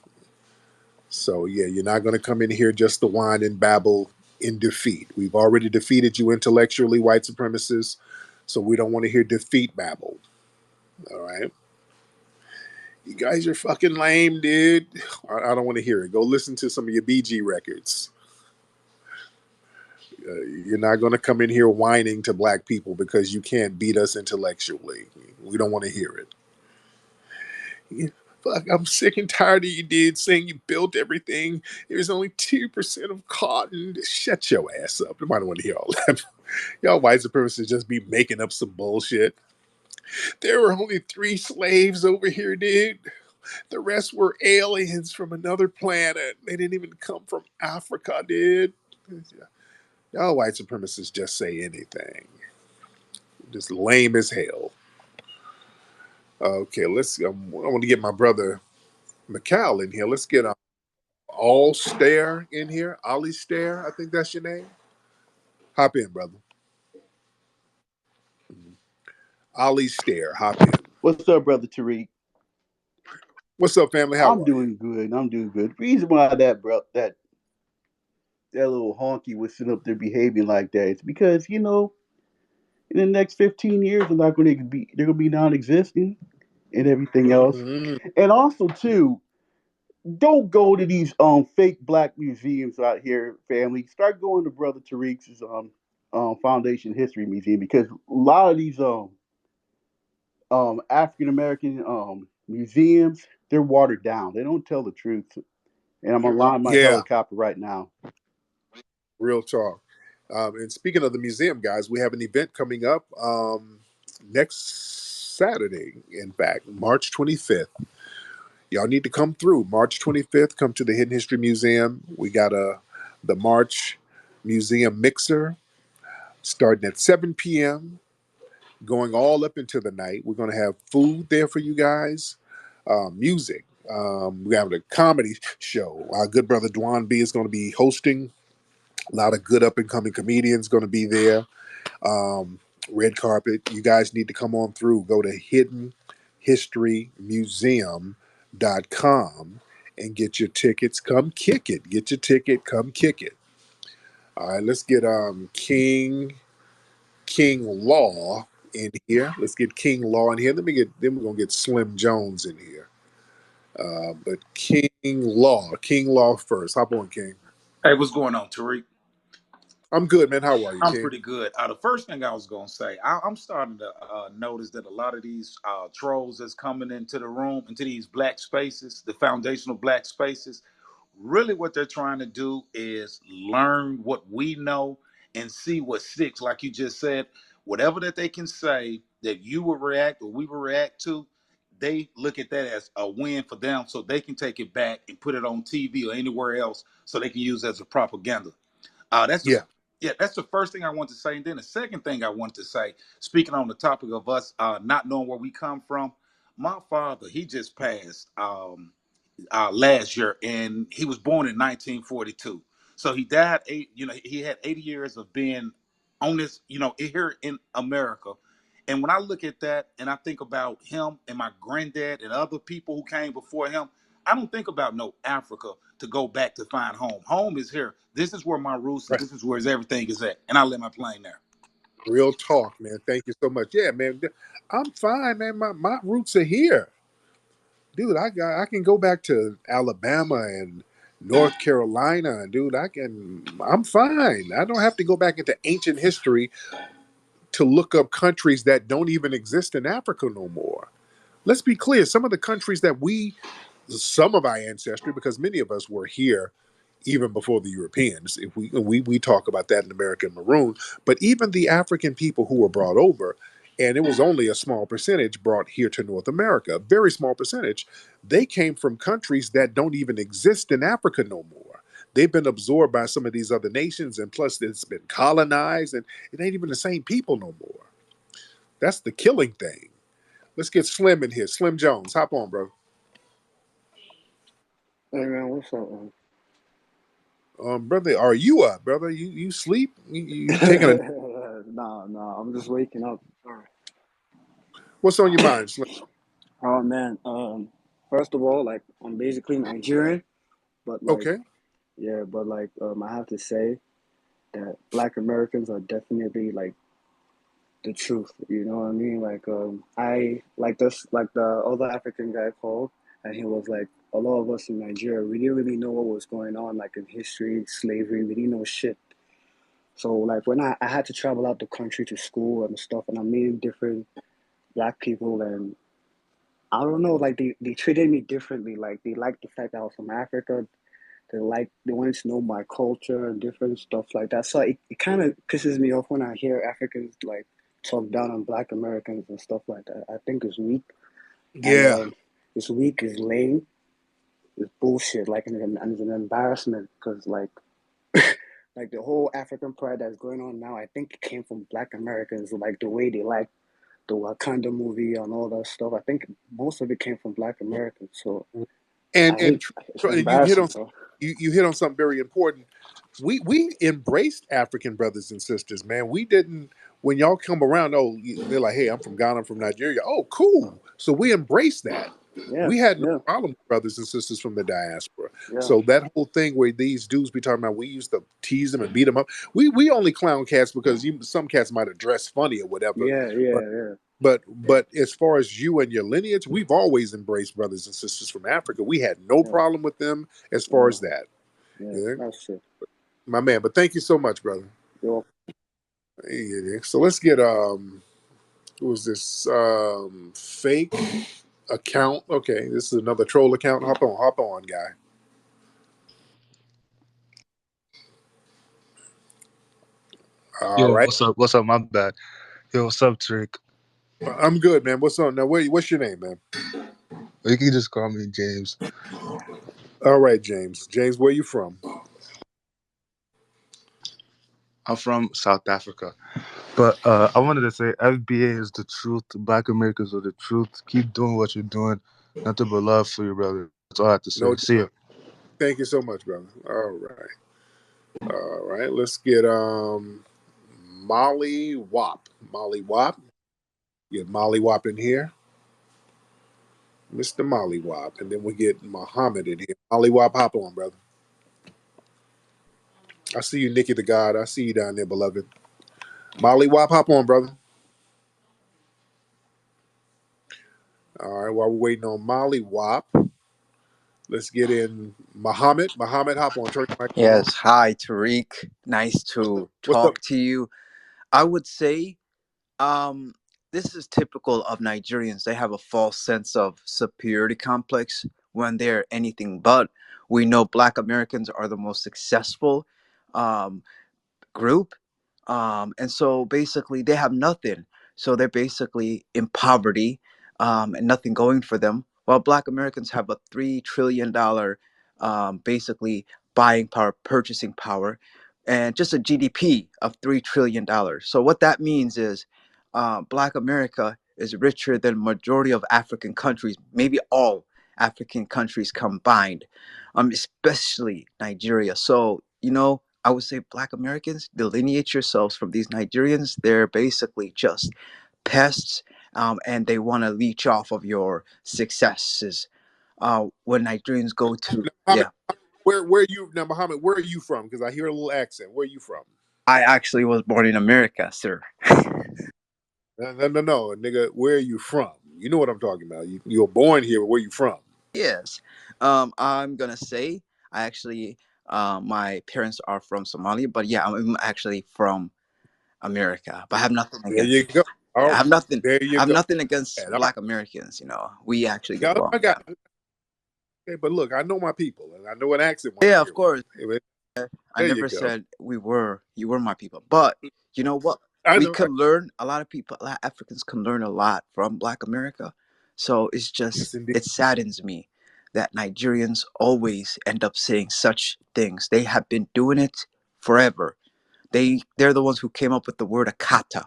So yeah, you're not going to come in here just to whine and babble in defeat. We've already defeated you intellectually, white supremacists. So we don't want to hear defeat babble. All right. You guys are fucking lame, dude. I don't want to hear it. Go listen to some of your BG records. You're not going to come in here whining to black people because you can't beat us intellectually. We don't want to hear it. Yeah, fuck, I'm sick and tired of you, dude, saying you built everything. There's only 2% of cotton. Shut your ass up. Nobody want to hear all that. Y'all white supremacists just be making up some bullshit. There were only 3 slaves over here, dude. The rest were aliens from another planet. They didn't even come from Africa, dude. Y'all white supremacists just say anything. Just lame as hell. Okay, let's. I want to get my brother Macau in here. Let's get All Stare in here. Ollie Stare, I think that's your name. Hop in, brother. Ollie Stare, hop in. What's up, brother Tariq? What's up, family? How I'm are you? doing good. I'm doing good. Reason why that little honky was sitting up there behaving like that is because in the next 15 years they're gonna be non-existent and everything else. Mm, And also too, don't go to these fake black museums out here, family. Start going to Brother Tariq's Foundation History Museum because a lot of these African American museums they're watered down. They don't tell the truth. And I'm gonna line my yeah, helicopter right now. real talk. And speaking of the museum, guys, we have an event coming up next Saturday, in fact, March 25th. Y'all need to come through. March 25th, come to the Hidden History Museum. We got the March Museum Mixer starting at 7 p.m., going all up into the night. We're going to have food there for you guys, music. We have a comedy show. Our good brother Dwan B is going to be hosting. A lot of good up and coming comedians going to be there. Um, red carpet. You guys need to come on through. Go to hiddenhistorymuseum.com and get your tickets. Come kick it. Get your ticket. Come kick it. All right, let's get King Law in here. Let's get King Law in here. Then we're gonna get Slim Jones in here. But King Law first. Hop on, King. Hey, what's going on, Tariq? I'm good, man. How are you, I'm King? pretty good. The first thing I was gonna say, I'm starting to notice that a lot of these trolls that's coming into the room, into these black spaces, the foundational black spaces, really what they're trying to do is learn what we know and see what sticks. Like you just said, whatever that they can say that you will react or we will react to, they look at that as a win for them, so they can take it back and put it on TV or anywhere else, so they can use it as a propaganda. That's the Yeah. Yeah, that's the first thing I want to say. And then the second thing I want to say, speaking on the topic of us not knowing where we come from, my father, he just passed last year, and he was born in 1942. So he died he had 80 years of being on this, here in America. And when I look at that and I think about him and my granddad and other people who came before him, I don't think about no Africa to go back to find home. Home is here. This is where my roots and Right. this is where everything is at. And I let my plane there. Real talk, man. Thank you so much. Yeah, man. I'm fine, man. My roots are here. Dude, I can go back to Alabama and North Carolina, dude. I'm fine. I don't have to go back into ancient history to look up countries that don't even exist in Africa no more. Let's be clear, some of the countries that some of our ancestry, because many of us were here even before the Europeans. If we talk about that in American Maroon, but even the African people who were brought over, and it was only a small percentage brought here to North America, a very small percentage, they came from countries that don't even exist in Africa no more. They've been absorbed by some of these other nations, and plus it's been colonized, and it ain't even the same people no more. That's the killing thing. Let's get Slim in here. Slim Jones, hop on, bro. Hey man, what's up, man? Brother, are you up, brother? You sleep? You taking a Nah, I'm just waking up. Sorry. What's on your mind, Slim? Oh man, first of all, like I'm basically Nigerian, but like, Okay. yeah, but like, I have to say that Black Americans are definitely like the truth. You know what I mean? Like, I like this, like the other African guy called, and he was like, a lot of us in Nigeria, we didn't really know what was going on, like in history, slavery, we didn't know shit. So like when I had to travel out the country to school and stuff, and I'm meeting different black people, and I don't know, like they treated me differently. Like they liked the fact that I was from Africa. They wanted to know my culture and different stuff like that. So it kind of pisses me off when I hear Africans like talk down on Black Americans and stuff like that. I think it's weak, and Yeah. it's weak, it's lame, it's bullshit. Like and it's an embarrassment because like the whole African pride that's going on now, I think it came from Black Americans, like the way they like the Wakanda movie and all that stuff. I think most of it came from Black Americans. So And I hate it's and you hit on embarrassing, bro. you hit on something very important. We embraced African brothers and sisters, man. We didn't when y'all come around. Oh, they're like, hey, I'm from Ghana, I'm from Nigeria. Oh, cool. So we embraced that. Yeah, We had no yeah, problem with brothers and sisters from the diaspora. yeah, So that whole thing where these dudes be talking about, we used to tease them and beat them up. We only clown cats because some cats might have dressed funny or whatever. yeah, But yeah, yeah, but as far as you and your lineage, we've always embraced brothers and sisters from Africa. We had no yeah, problem with them as far yeah, as that. yeah. Yeah, That's true. my man. But thank you so much, brother. Yo, Yeah, so let's get who was this fake account? Okay, this is another troll account. Hop on, guy. All Yo, right, what's up? What's up? My bad. Yo, what's up, Tariq? I'm good, man. What's on now? What's your name, man? You can just call me James. All right, James. James, where you from? I'm from South Africa. But I wanted to say FBA is the truth. Black Americans are the truth. Keep doing what you're doing. Nothing but love for you, brother. That's all I have to say. No, See ya. thank you so much, brother. All right. Let's get Molly Wop. Molly Wop. Get Molly Wop in here. Mr. Molly Wop. And then we get Muhammad in here. Molly Wop, hop on, brother. I see you, Nikki the God. I see you down there, beloved. Molly Wop, hop on, brother. All right, while we're waiting on Molly Wop, let's get in Muhammad. Muhammad, hop on. Turn your microphone on. Yes, hi Tariq. Nice to What's up? talk to you. I would say um this is typical of Nigerians. They have a false sense of superiority complex when they're anything but. We know Black Americans are the most successful. Um, Group. And so basically, they have nothing. So they're basically in poverty and nothing going for them. While Black Americans have a $3 trillion basically buying power, purchasing power, and just a GDP of $3 trillion. So what that means is Black America is richer than majority of African countries, maybe all African countries combined, especially Nigeria. So I would say Black Americans delineate yourselves from these Nigerians. They're basically just pests, and they want to leech off of your successes. When Nigerians go to, Muhammad, yeah, where you now, Muhammad? Where are you from? Because I hear a little accent. Where are you from? I actually was born in America, sir. No, no, no, no, nigga. Where are you from? You know what I'm talking about. You were born here, but where you from? Yes. I'm gonna say I actually, my parents are from Somalia, but yeah, I'm actually from America. But I have nothing There you against. go. Yeah, Oh, there I you have go. nothing against And all Black Americans. We actually get right, along. I Yeah. got. Okay, but look, I know my people, and I know an accent when I Yeah, hear of course. one. I There you never go. said you were my people. But you know what? I We know. could learn a lot of people, a lot of Africans can learn a lot from Black America. So Yes, indeed. it saddens me that Nigerians always end up saying such things. They have been doing it forever. They're the ones who came up with the word akata.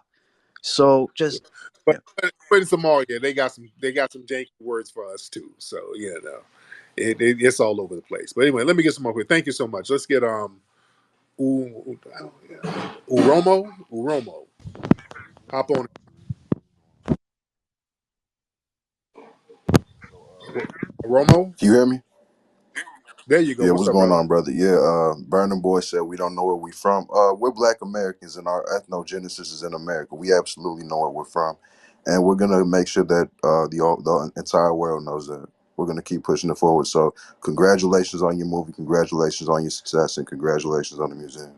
So just But, yeah. but in Somalia, they got some janky words for us too. So it's all over the place. But anyway, let me get some more here. Thank you so much. Let's get Uromo. Hop on. Uromo. You hear me? There you go. Yeah, What's what's up, going brother? on, brother? Yeah, Burning Boy said we don't know where we from. We're Black Americans, and our ethnogenesis is in America. We absolutely know where we're from, and we're gonna make sure that the entire world knows that. We're gonna keep pushing it forward. So, congratulations on your movie, congratulations on your success, and congratulations on the museum.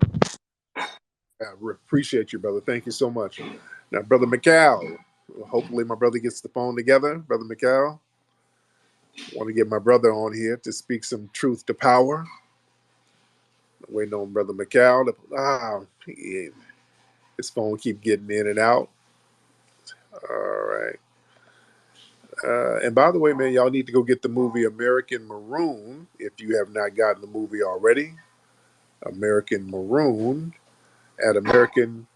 Appreciate you, brother. Thank you so much. Now, brother McCall. Hopefully, my brother gets the phone together. Brother McCall. Want to get my brother on here to speak some truth to power. Waiting on brother McCall. His phone keep getting in and out. All right. And by the way, man, y'all need to go get the movie American Maroon if you have not gotten the movie already. American Maroon at american-maroon.com.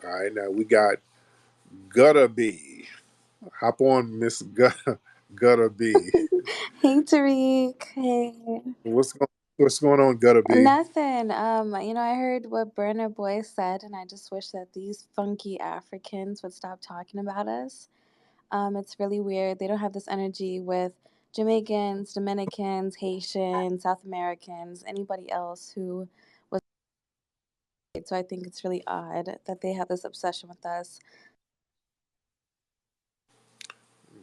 All right, now we got Gutta B. Hop on, Miss Gutta B. Hey Tariq. Hey. What's going on, Gutta B? Nothing. I heard what Burner Boy said, and I just wish that these funky Africans would stop talking about us. It's really weird. They don't have this energy with Jamaicans, Dominicans, Haitians, South Americans, anybody else who was. So I think it's really odd that they have this obsession with us.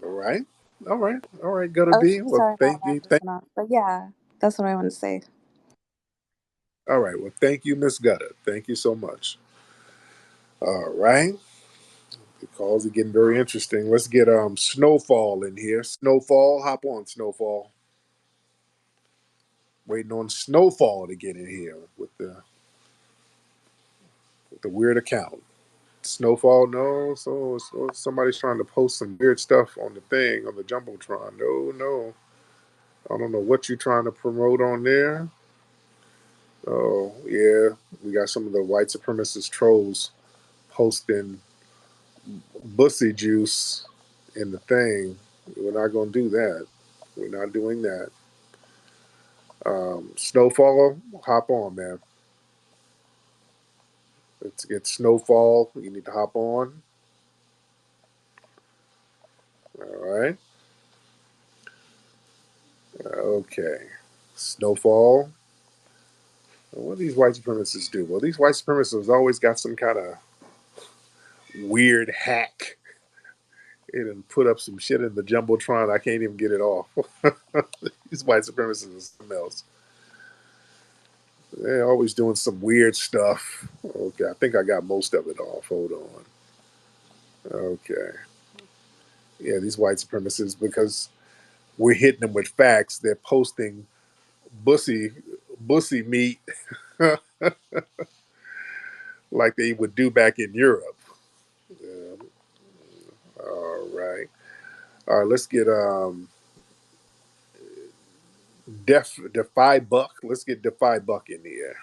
All right. All right, Gutta Oh, B. Well, sorry, my thank alarm you. just went off. But yeah, that's what I want to say. All right. Well, thank you, Miss Gutta. Thank you so much. All right. The calls are getting very interesting. Let's get Snowfall in here. Snowfall, hop on, Snowfall. Waiting on Snowfall to get in here with the weird account. Snowfall, no. So somebody's trying to post some weird stuff on the thing on the jumbotron. No, no. I don't know what you're trying to promote on there. Oh yeah, we got some of the white supremacist trolls posting bussy juice in the thing. We're not going to do that. We're not doing that. Snowfall, hop on, man. Let's get Snowfall. You need to hop on. All right. Okay. Snowfall. What do these white supremacists do? Well, these white supremacists always got some kind of weird hack. And put up some shit in the jumbotron. I can't even get it off. These white supremacists are something else. They're always doing some weird stuff. Okay, I think I got most of it off. Hold on. Okay. Yeah, these white supremacists, because we're hitting them with facts, they're posting bussy meat like they would do back in Europe. Um, all right. All right, let's get Defy Buck. Let's get Defy Buck in here.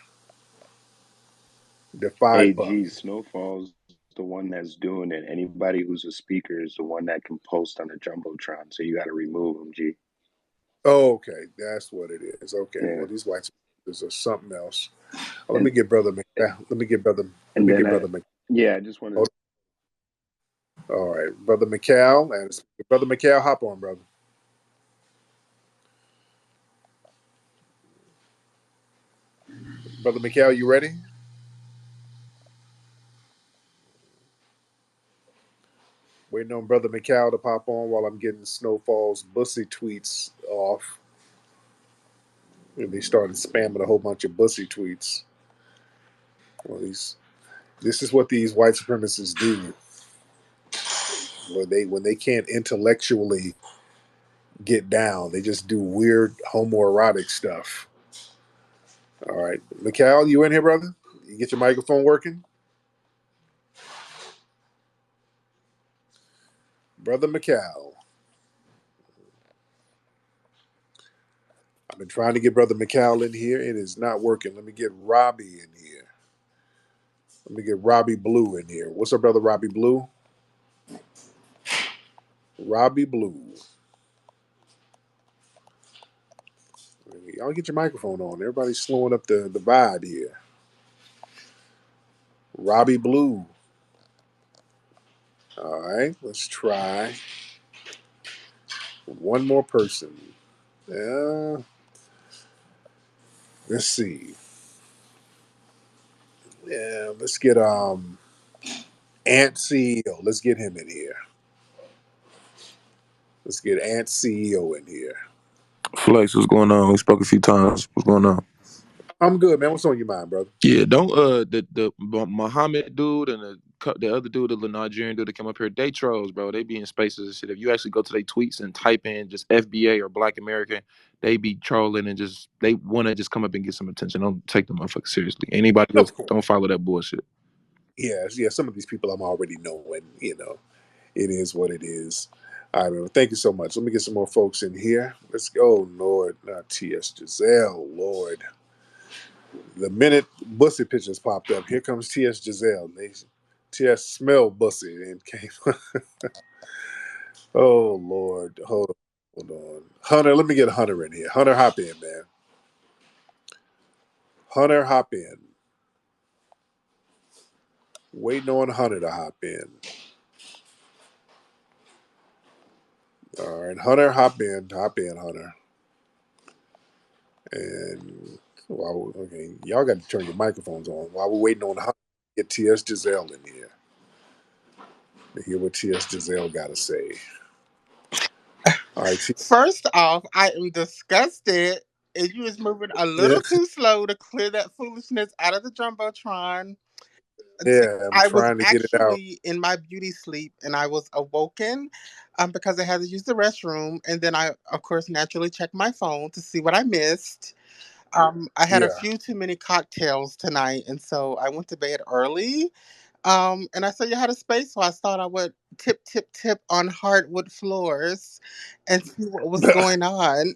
Defy Buck. AG Snowfall's the one that's doing it. Anybody who's a speaker is the one that can post on the jumbotron. So you got to remove them, G. Oh, okay, that's what it is. Okay, Yeah, well these white supremacists are something else. Well, let and me get brother McDowell. Let me get brother. Let and me then get brother Mc. yeah, I just want to. All right, brother McCall and brother McCall, hop on, brother. Brother McCall, you ready? Waiting on brother McCall to pop on while I'm getting Snowfall's bussy tweets off. And they started spamming a whole bunch of bussy tweets. Well, this is what these white supremacists do when they can't intellectually get down. They just do weird homoerotic stuff. All right, McCall, you in here, brother? You get your microphone working, brother McCall. I've been trying to get brother McCall in here. It is not working. Let me get Robbie in here. Let me get Robbie Blue in here. What's up, brother Robbie Blue? Robbie Blue. Y'all get your microphone on. Everybody's slowing up the vibe here. Robbie Blue. All right, let's try one more person. Uh, let's see. Yeah, let's get Ant CEO. Let's get him in here. Let's get Ant CEO in here. Flex, what's going on? We spoke a few times. What's going on? I'm good, man. What's on your mind, brother? Yeah, don't the Muhammad dude and the other dude, the Nigerian dude that come up here, they trolls, bro. They be in spaces and shit. If you actually go to their tweets and type in just FBA or Black American, they be trolling and just they want to just come up and get some attention. Don't take them motherfuckers seriously. Anybody else, Of course. don't follow that bullshit. Yeah. Some of these people I'm already knowing. It is what it is. All right, man. Thank you so much. Let me get some more folks in here. Let's go, Lord. Not T.S. Giselle, Lord. The minute Bussy pictures popped up, here comes T.S. Giselle. T.S. smelled Bussy and came. Oh, Lord. Hold on. Hunter, let me get Hunter in here. Hunter, hop in, man. Hunter, hop in. Waiting on Hunter to hop in. All right, Hunter, hop in. Hop in, Hunter. And while okay, y'all got to turn your microphones on while we're waiting on Hunter to get T.S. Giselle in here to hear what T.S. Giselle got to say. All right, First off, I am disgusted. And you was moving a little yeah, too slow to clear that foolishness out of the jumbotron. yeah, I'm I was trying to get it out. actually in my beauty sleep, and I was awoken because I had to use the restroom, and then I, of course, naturally checked my phone to see what I missed. I had a Yeah, few too many cocktails tonight, and so I went to bed early. And I saw you had a space, so I thought I would tip, tip, tip on hardwood floors and see what was going on.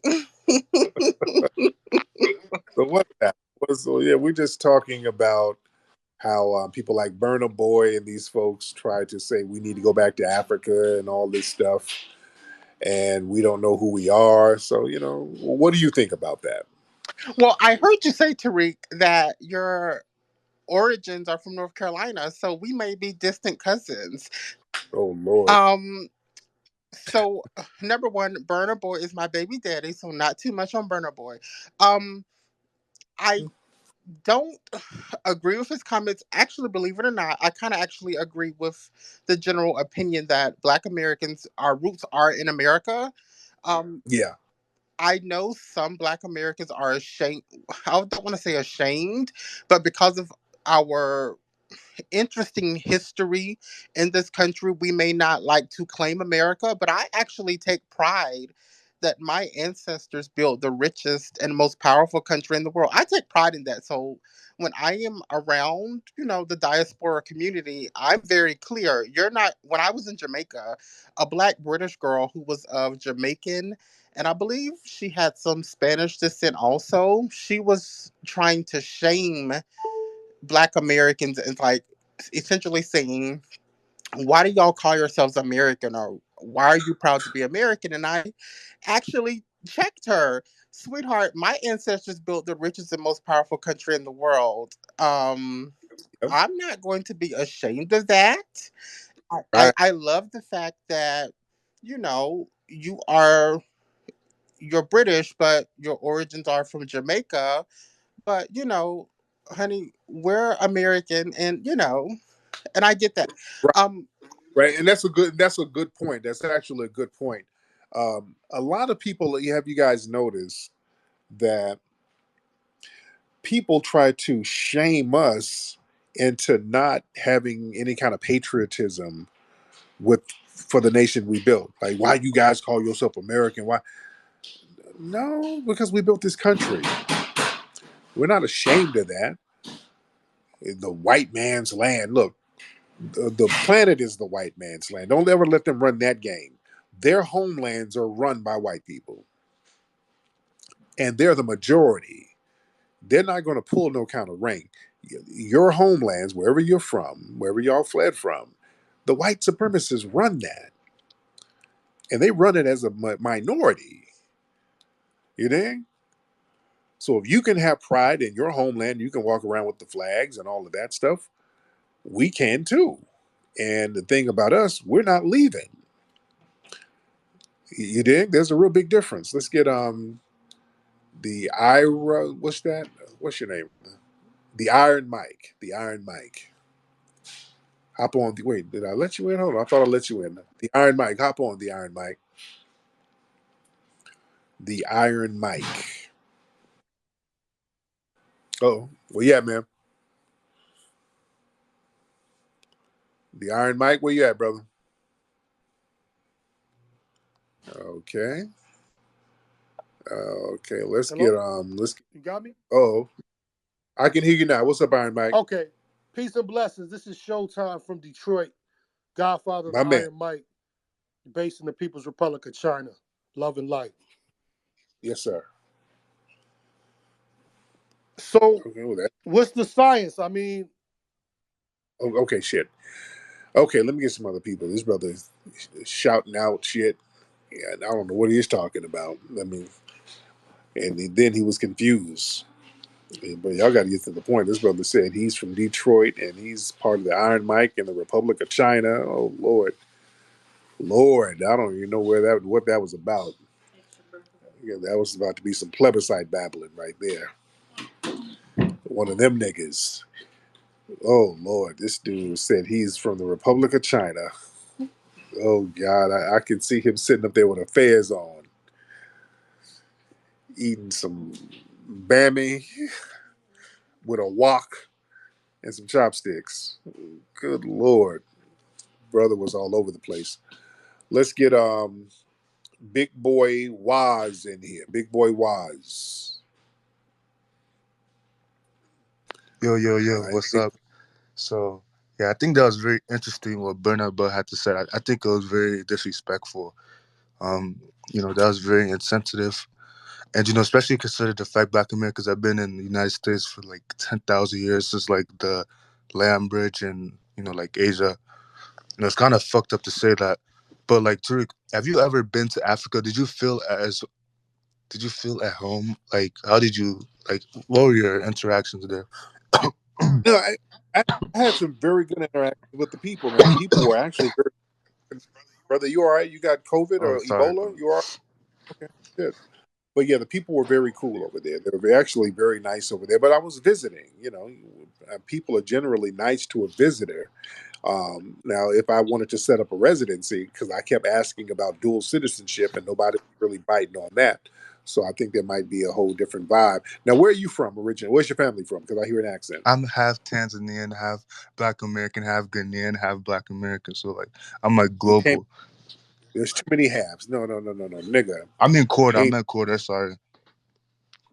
so what that was? So yeah, we're just talking about how people like Burna Boy and these folks try to say we need to go back to Africa and all this stuff, and we don't know who we are. So what do you think about that? Well, I heard you say, Tariq, that your origins are from North Carolina, so we may be distant cousins. Oh Lord, Um, so number one, Burner Boy is my baby daddy, so not too much on Burner Boy. Um, I don't agree with his comments. Actually, believe it or not, I kind of actually agree with the general opinion that Black Americans, our roots are in America. Um, yeah, I know some Black Americans are ashamed. I don't want to say ashamed, but because of our interesting history in this country. We may not like to claim America, but I actually take pride that my ancestors built the richest and most powerful country in the world. I take pride in that. So when I am around, the diaspora community, I'm very clear. You're not, when I was in Jamaica, a black British girl who was of Jamaican and I believe she had some Spanish descent also. She was trying to shame Black Americans and like essentially saying, why do y'all call yourselves American or why are you proud to be American? And I actually checked her. Sweetheart, my ancestors built the richest and most powerful country in the world. Yep. I'm not going to be ashamed of that. Right. I love the fact that, you're British, but your origins are from Jamaica. But, honey, we're American, and and I get that. Right. Um, Right. And that's a good point. That's actually a good point. A lot of people, you guys noticed that people try to shame us into not having any kind of patriotism with for the nation we built. Like, why you guys call yourself American? Why? No, because we built this country. We're not ashamed of that. The white man's land. Look, the planet is the white man's land. Don't ever let them run that game. Their homelands are run by white people, and they're the majority. They're not going to pull no kind of rank. Your homelands, wherever you're from, wherever y'all fled from, the white supremacists run that, and they run it as a minority. You dig? So if you can have pride in your homeland, you can walk around with the flags and all of that stuff. We can too. And the thing about us, we're not leaving. You dig? There's a real big difference. Let's get the Ira. What's that? What's your name? The Iron Mike. The Iron Mike. Hop on. Wait, did I let you in? Hold on. I thought I let you in. The Iron Mike. Hop on. The Iron Mike. The Iron Mike. Oh, well, yeah, man. The Iron Mike. Where you at, brother? Okay. Okay. Let's get Hello? Let's. You got me? Oh, I can hear you now. What's up, Iron Mike? Okay. Peace and blessings. This is Showtime from Detroit, Godfather of My the man. Iron Mike, based in the People's Republic of China. Love and light. Yes, sir. So, Okay, well, that. what's the science? I mean, Oh, okay, shit. Okay, let me get some other people. This brother is shouting out shit. Yeah, I don't know what he's talking about. I mean, then he was confused. But y'all got to get to the point. This brother said he's from Detroit and he's part of the Iron Mike in the Republic of China. Oh Lord, Lord, I don't even know what that was about. Yeah, that was about to be some plebiscite babbling right there. One of them niggas. Oh Lord, this dude said he's from the Republic of China. Oh God, I can see him sitting up there with a fez on, eating some bammy with a wok and some chopsticks. Good Lord, brother was all over the place. Let's get Big Boy Waz in here. Big Boy Waz. Yo, yo, yo, I what's think up? So, yeah, I think that was very interesting what Bernard Bull had to say. I think it was very disrespectful. Um, that was very insensitive. And, especially consider the fact Black Americans have been in the United States for like 10,000 years since like the land bridge and, like Asia. It's kind of fucked up to say that. But like, Tariq, have you ever been to Africa? Did you feel at home? Like, how did you, like, what were your interactions there? no, I had some very good interactions with the people, man. The people were actually very. Brother, you all right? You got COVID Oh, or sorry, Ebola? bro. You all right? Okay, good. But yeah, the people were very cool over there. They were actually very nice over there. But I was visiting. People are generally nice to a visitor. Now, if I wanted to set up a residency, because I kept asking about dual citizenship and nobody was really biting on that. So I think there might be a whole different vibe. Now, where are you from originally? Where's your family from? Because I hear an accent. I'm half Tanzanian, half Black American, half Ghanaian, half Black American. So like, I'm like You can't. global. There's too many halves. No, no, no, no, no, nigga. I'm in quarter. I'm Ain't in quarter. Sorry.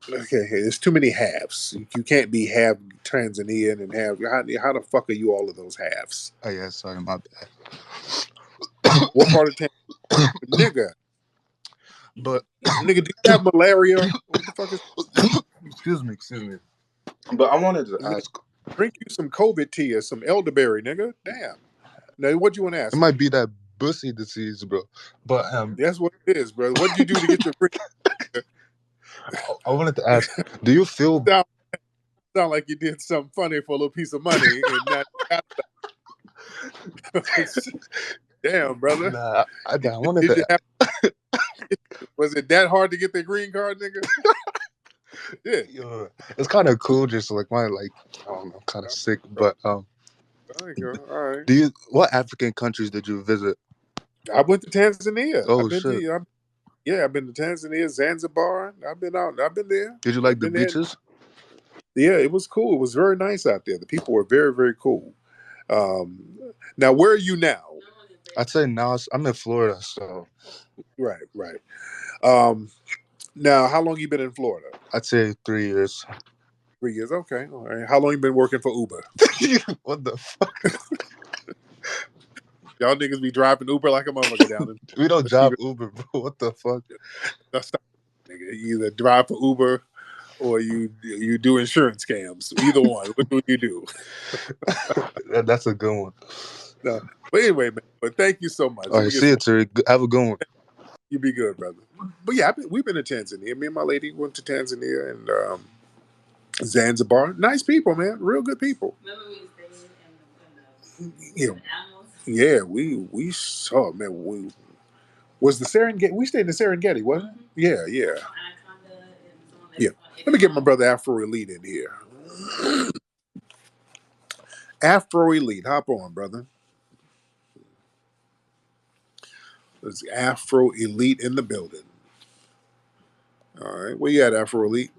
okay. There's too many halves. You can't be half Tanzanian and half. How the fuck are you all of those halves? Oh yeah, sorry, my What part of Tanzania, nigga? bad. Nigga, do you have malaria? What the fuck is? Excuse me. But I wanted to Nigga, ask. drink you some COVID tea or some elderberry, nigga. Damn. Now, what you want to It ask me? might be that bussy disease, bro. But That's what it is, bro. What'd you do to get the? I wanted to ask, do you feel? sound, sound like you did something funny for a little piece of money and not. Damn, brother. Nah, I wanted Did you to. have? Was it that hard to get the green card, nigga? Yeah. It's kind of cool, just like my like. I don't know, kind of sick, but There you go. All right. do you? What African countries did you visit? I went to Tanzania. Oh shit! Yeah, I've been to Tanzania, Zanzibar. I've been out. I've been there. Did you like I've the been there. beaches? Yeah, it was cool. It was very nice out there. The people were very, very cool. Um, now, where are you now? I'd say now I'm in Florida, so Right, right. Um, now, how long you been in Florida? I'd say 3 years. 3 years. Okay. All right. How long you been working for Uber? What the fuck? Y'all niggas be driving Uber like a motherfucker down in. We don't Let's keep drive it. Uber, bro. What the fuck? Let's stop, nigga. You either drive for Uber or you do insurance scams. Either one. What do you do? That's a good one. No. But anyway, man. But thank you so much. All Let right, me get see you, some. Tariq. Have a good one. You be good, brother. But yeah, we've been to Tanzania. Me and my lady went to Tanzania and Zanzibar. Nice people, man. Real good people. You know, yeah, we saw, man. We was the Serengeti. We stayed in the Serengeti, wasn't it? Yeah, yeah, yeah. Let me get my brother Afro Elite in here. Afro Elite, hop on, brother. There's Afro Elite in the building. All right, where you at, Afro Elite?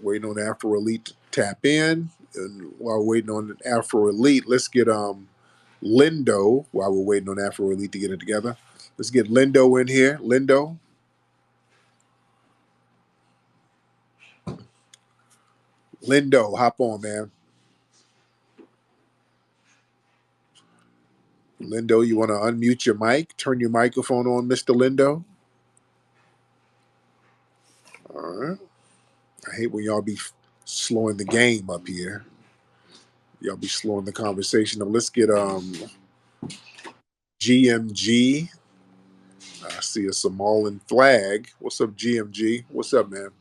Waiting on Afro Elite to tap in, and while waiting on Afro Elite, let's get Lindo. While we're waiting on Afro Elite to get it together, let's get Lindo in here. Lindo, hop on, man. Lindo, you want to unmute your mic? Turn your microphone on, Mr. Lindo. All right. I hate when y'all be slowing the game up here. Y'all be slowing the conversation up. Let's get GMG. I see a Somalian flag. What's up, GMG? What's up, man?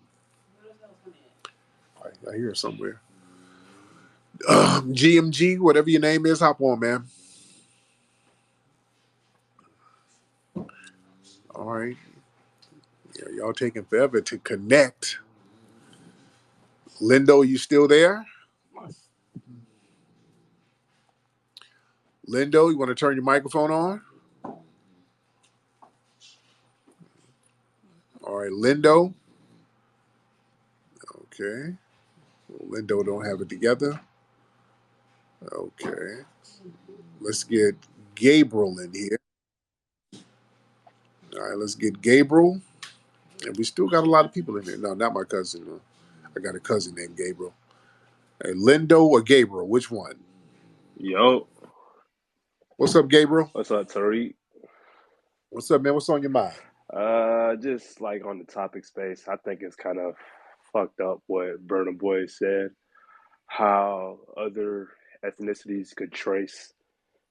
I hear it somewhere. GMG, whatever your name is, hop on, man. All right. Yeah, y'all taking forever to connect. Lindo, you still there? Lindo, you want to turn your microphone on? All right, Lindo. Okay. Lindo don't have it together. Okay. Let's get Gabriel in here. All right, let's get Gabriel. And we still got a lot of people in here. No, not my cousin. No. I got a cousin named Gabriel. Hey, Lindo or Gabriel? Which one? Yo, What's up, Gabriel? what's up, Tariq? What's up, man? What's on your mind? Just like on the topic space, I think it's kind of fucked up what Burna Boy said, how other ethnicities could trace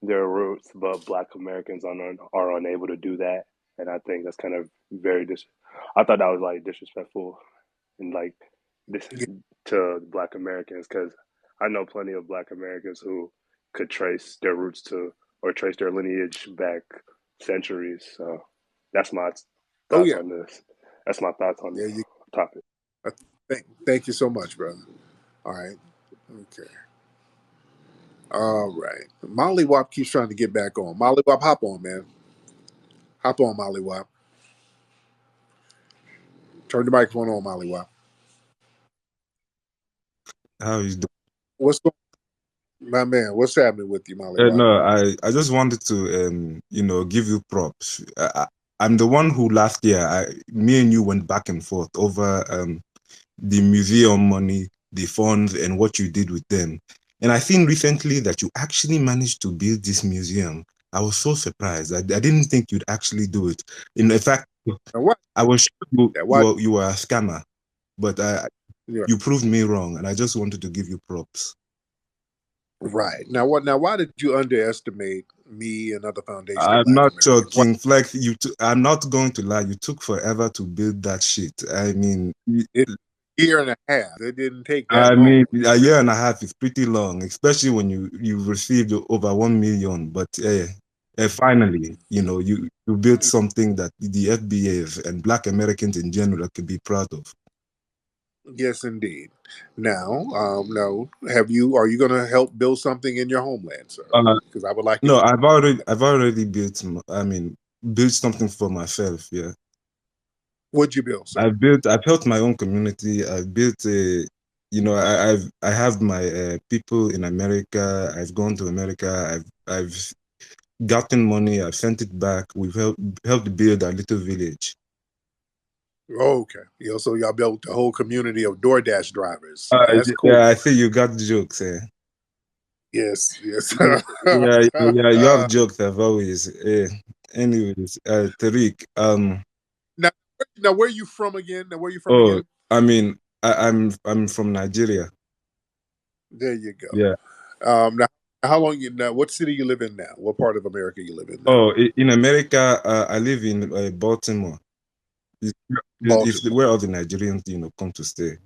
their roots, but Black Americans are unable to do that, and I think that's kind of very I thought that was like disrespectful and like this Yeah. to Black Americans because I know plenty of Black Americans who could trace their roots to or trace their lineage back centuries. So that's my Oh, thoughts yeah. on this. That's my thoughts on the There you topic. thank you so much, brother. All right. Okay. All right. Molly Wop keeps trying to get back on. Molly Wop, hop on, man. Hop on, Molly Wop. Turn the microphone on, Molly Wop. How is the What's going My man, what's happening with you, Molly Wop? no, I just wanted to give you props. I'm the one who last year me and you went back and forth over the museum money, the funds, and what you did with them. And I think recently that you actually managed to build this museum. I was so surprised. I didn't think you'd actually do it. In fact, Now, what? I was sure That what? you were a scammer, but Yeah. you proved me wrong, and I just wanted to give you props. Right. Now what? Now, why did you underestimate Me and other foundation of I'm Black not Americans. What? joking. Flex, I'm not going to lie. You took forever to build that shit. I mean, It year and a half. It didn't take that I mean, long. a year and a half is pretty long, especially when you received over 1 million. But finally, you built something that the FBA and Black Americans in general can be proud of. Yes, indeed. Now, no, are you going to help build something in your homeland, sir? Uh, Because I would like you no, to. I've already built. I mean, built something for myself. Yeah, What'd you build, sir? I've helped my own community. I've built a. I have my people in America. I've gone to America. I've gotten money. I've sent it back. We've helped build our little village. Oh, okay. So y'all built the whole community of DoorDash drivers. That's cool. Yeah, I see you got jokes. Yes, yes. Yeah, you have jokes as always. Anyways, Tariq, now, now, where are you from again? Now, where are you from oh, again? I mean, I'm from Nigeria. There you go. Yeah. Now, how long you now? What city you live in now? What part of America you live in now? Oh, in America, I live in Baltimore. It's, it's Baltimore. where all the Nigerians, come to stay.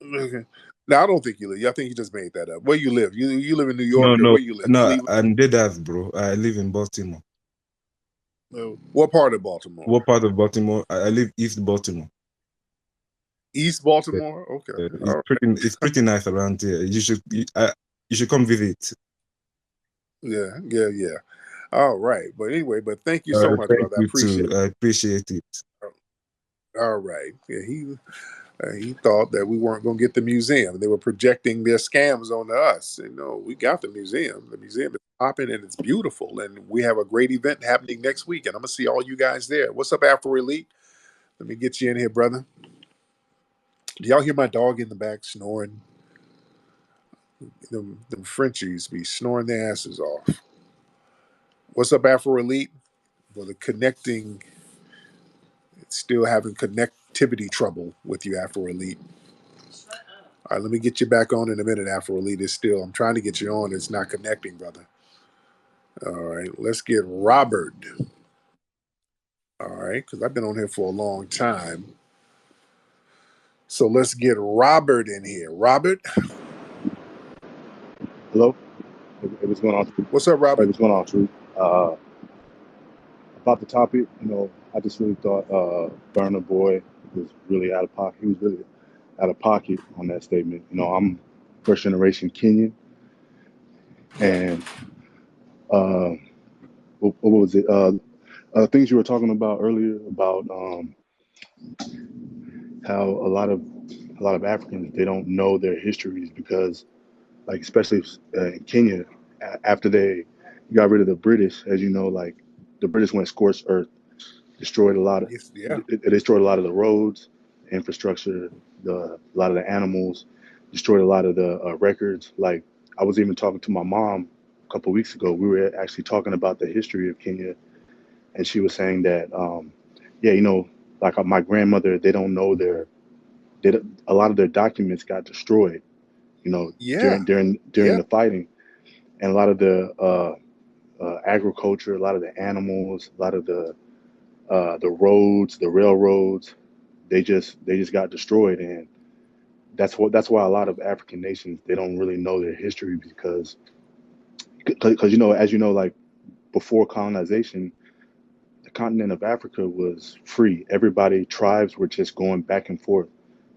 Okay. Now, I don't think you live. I think you just made that up. Where you live? You live in New No, York, or no, where you live? no. Cleveland. I'm dead ass, bro. I live in Baltimore. What part of Baltimore? What part of Baltimore? I live East Baltimore. East Yeah, Baltimore. Okay. it's All right. pretty nice around here. You should come visit. Yeah. Yeah. Yeah. All right. But anyway, thank you so much, Thank brother. I you appreciate too. it. I appreciate it. All right. Yeah. He thought that we weren't going to get the museum. They were projecting their scams onto us. And no, we got the museum. The museum is popping and it's beautiful. And we have a great event happening next week. And I'm going to see all you guys there. What's up, Afro Elite? Let me get you in here, brother. Do y'all hear my dog in the back snoring? Them Frenchies be snoring their asses off. What's up, Afro Elite? Well, the connecting, still having connectivity trouble with you, Afro Elite. All right, let me get you back on in a minute, Afro Elite. I'm trying to get you on. It's not connecting, brother. All right, let's get Robert. All right, because I've been on here for a long time. So let's get Robert in here. Robert, Hello? Hey, what's going on? what's up, Hey, Robert? what's going on, Truth? About the topic, I just really thought Burna Boy was really out of pocket. He was really out of pocket on that statement. I'm first generation Kenyan, Yeah. and uh, what was it? Things you were talking about earlier about how a lot of Africans, they don't know their histories because, like, especially in Kenya, after they got rid of the British, as you know, like, the British went scorched earth, destroyed a lot of Yes, yeah. it destroyed a lot of the roads, infrastructure, a lot of the animals, destroyed a lot of the records. Like, I was even talking to my mom a couple of weeks ago. We were actually talking about the history of Kenya, and she was saying that, yeah, like, my grandmother, they don't know a lot of their documents got destroyed, Yeah. during Yeah. the fighting, and a lot of the agriculture, a lot of the animals, a lot of the roads, the railroads, they just got destroyed. And that's why a lot of African nations, they don't really know their history, because as you know, like, before colonization, the continent of Africa was free. Everybody, tribes were just going back and forth.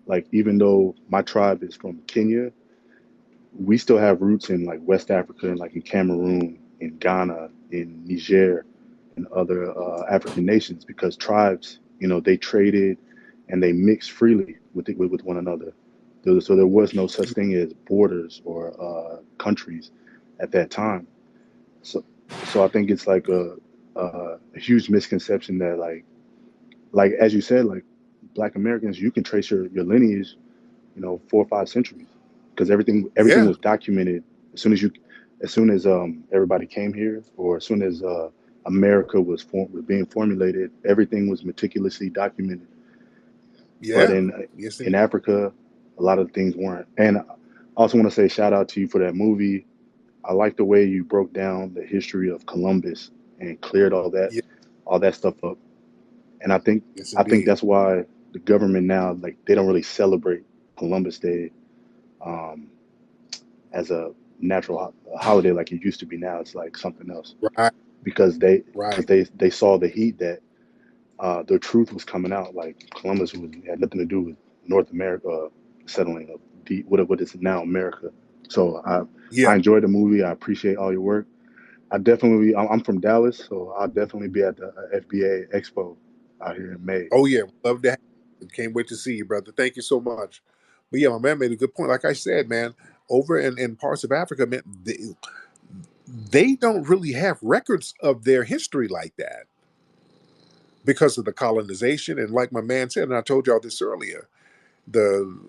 Like, even though my tribe is from Kenya, we still have roots in, like, West Africa, and, like, in Cameroon, in Ghana, in Niger, and other African nations, because tribes, they traded and they mixed freely with one another. So there was no such thing as borders or countries at that time. So so I think it's like a huge misconception that, like as you said, like, Black Americans, you can trace your lineage, 4 or 5 centuries, because everything Yeah. was documented as soon as everybody came here, or as soon as America was being formulated. Everything was meticulously documented. But Yeah. Yes, in indeed. Africa, a lot of things weren't. And I also want to say shout out to you for that movie. I like the way you broke down the history of Columbus and cleared Yeah, all that stuff up. And yes, I think indeed. that's why the government now, like, they don't really celebrate Columbus Day um, as a natural holiday like it used to be. Now it's like something else Right, because right. they saw the heat that the truth was coming out. Like Columbus had nothing to do with North America settling of what is now America. So Yeah. I enjoyed the movie. I appreciate all your work. I'm from Dallas, so I'll definitely be at the FBA Expo out here in May. Oh, yeah. Love to have you. Can't wait to see you, brother. Thank you so much. But yeah, my man made a good point. Like I said, man, over in parts of Africa, man, they don't really have records of their history like that because of the colonization. And like my man said, and I told y'all this earlier, the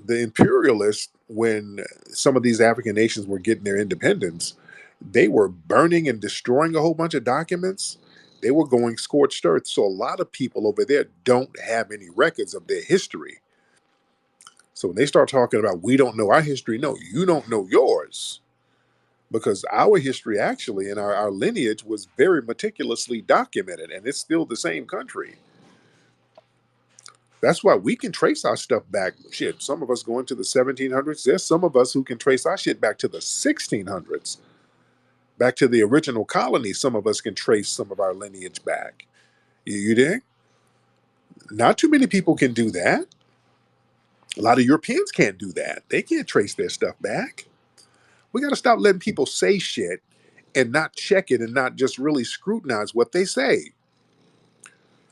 the imperialists, when some of these African nations were getting their independence, they were burning and destroying a whole bunch of documents. They were going scorched earth. So a lot of people over there don't have any records of their history. So when they start talking about we don't know our history, no, you don't know yours. Because our history actually and our lineage was very meticulously documented, and it's still the same country. That's why we can trace our stuff back. Shit, some of us going to the 1700s. There's some of us who can trace our shit back to the 1600s, back to the original colony. Some of us can trace some of our lineage back. You dig? Not too many people can do that. A lot of Europeans can't do that. They can't trace their stuff back. We got to stop letting people say shit and not check it and not just really scrutinize what they say.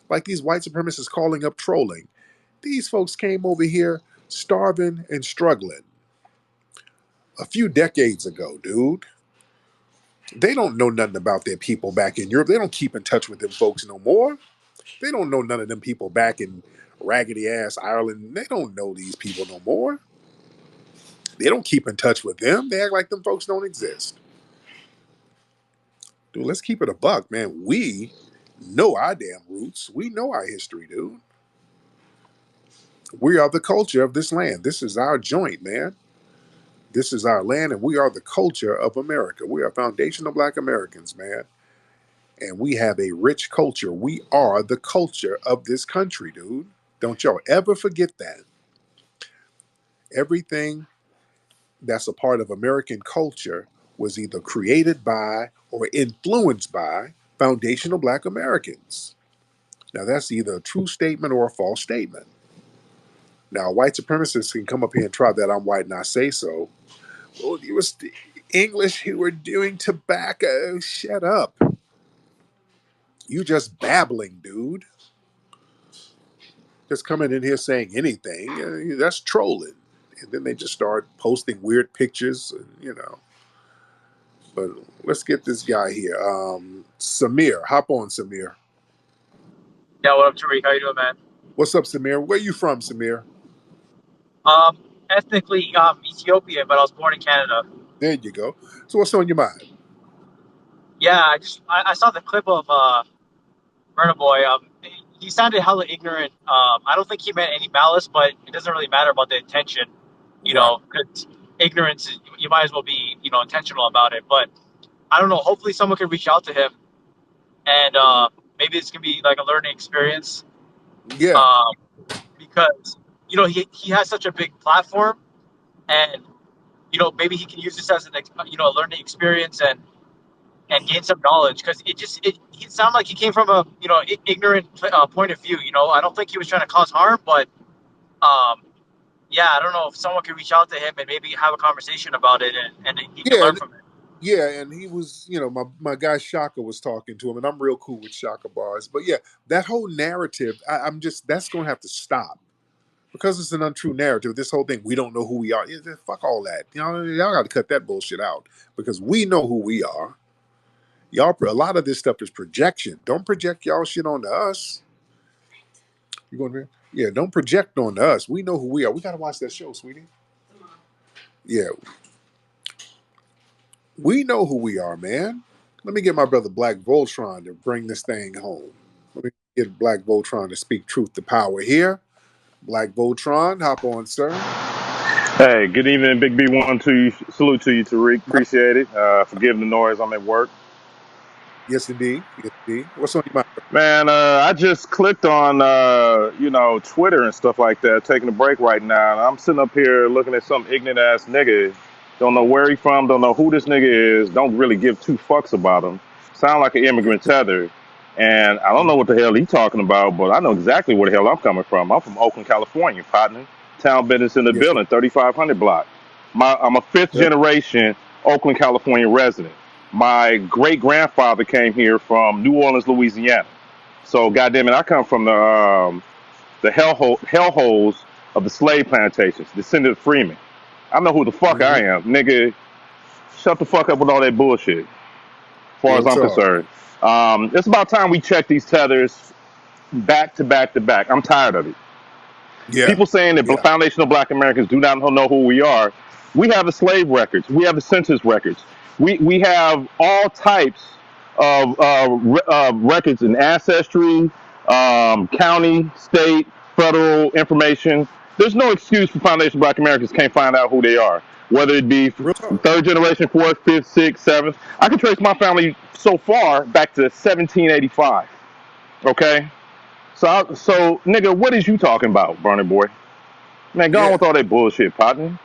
Like these white supremacists calling up trolling. These folks came over here starving and struggling a few decades ago, dude. They don't know nothing about their people back in Europe. They don't keep in touch with them folks no more. They don't know none of them people back in raggedy ass Ireland. They don't know these people no more. They don't keep in touch with them. They act like them folks don't exist. Dude, let's keep it a buck, man. We know our damn roots. We know our history, dude. We are the culture of this land. This is our joint, man. This is our land, and we are the culture of America. We are foundational Black Americans, man. And we have a rich culture. We are the culture of this country, dude. Don't y'all ever forget that. Everything that's a part of American culture was either created by or influenced by foundational Black Americans. Now, that's either a true statement or a false statement. Now, white supremacists can come up here and try that I'm white and I say so. Well, it was the English who were doing tobacco. Shut up. You just babbling, dude. Just coming in here saying anything. That's trolling. And then they just start posting weird pictures, But let's get this guy here. Samir. Hop on, Samir. Yeah, what up, Tariq? How you doing, man? What's up, Samir? Where you from, Samir? Um, Ethnically, Ethiopian, but I was born in Canada. There you go. So what's on your mind? Yeah, I saw the clip of Burna Boy. He sounded hella ignorant. I don't think he meant any malice, but it doesn't really matter about the intention, Right. because ignorance, you might as well be, intentional about it. But I don't know. Hopefully, someone can reach out to him, and maybe this can be like a learning experience. Yeah. Um, because he has such a big platform, and maybe he can use this as a learning experience and gain some knowledge, because it sounded like he came from a ignorant point of view. I don't think he was trying to cause harm, but um, yeah, I don't know if someone could reach out to him and maybe have a conversation about it, and he can Yeah. learn from it. Yeah, and he was, my guy Shaka was talking to him, and I'm real cool with Shaka bars. But yeah, that whole narrative, I'm just that's going to have to stop because it's an untrue narrative. This whole thing, we don't know who we are. Fuck all that. Y'all got to cut that bullshit out because we know who we are. Y'all, a lot of this stuff is projection. Don't project y'all shit onto us. You going to? Yeah, don't project onto us. We know who we are. We got to watch that show, sweetie. Yeah, we know who we are, man. Let me get my brother Black Voltron to bring this thing home. Let me get Black Voltron to speak truth to power here. Black Voltron, hop on, sir. Hey, good evening, Big B1 to you. Salute to you, Tariq. My, Appreciate it. Forgive the noise. I'm at work. yes, indeed. Yes, indeed. What's on your mind? Man, I just clicked on, Twitter and stuff like that, taking a break right now. And I'm sitting up here looking at some ignorant ass nigga. Don't know where he from, don't know who this nigga is, don't really give two fucks about him. Sound like an immigrant tether. And I don't know what the hell he talking about, but I know exactly where the hell I'm coming from. I'm from Oakland, California, partner. Town business in the Yes, sir. building, 3500 block. I'm a fifth Yep. generation Oakland, California resident. My great grandfather came here from New Orleans, Louisiana. So goddamn it, I come from the hellholes of the slave plantations, descendant of freemen. I know who the fuck Mm-hmm. I am, nigga. Shut the fuck up with all that bullshit. As far as Real I'm talk. concerned, it's about time we check these tethers back to back to back. I'm tired of it. Yeah. People saying that Yeah. foundational Black Americans do not know who we are. We have the slave records. We have the census records. We have all types of records in ancestry, county, state, federal information. There's no excuse for foundational Black Americans can't find out who they are, whether it be Real talk. third generation, fourth, fifth, sixth, seventh. I can trace my family so far back to 1785. Okay, so nigga, what is you talking about, Burner Boy? Man, go on Yeah. with all that bullshit, partner.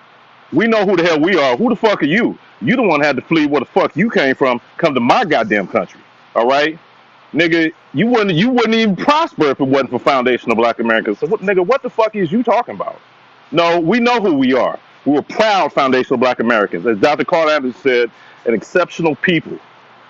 We know who the hell we are. Who the fuck are you? You the one that had to flee where the fuck you came from. Come to my goddamn country. All right, nigga. You wouldn't even prosper if it wasn't for foundational Black Americans. So, nigga, what the fuck is you talking about? No, we know who we are. We're proud foundational Black Americans. As Dr. Carl Anderson said, an exceptional people.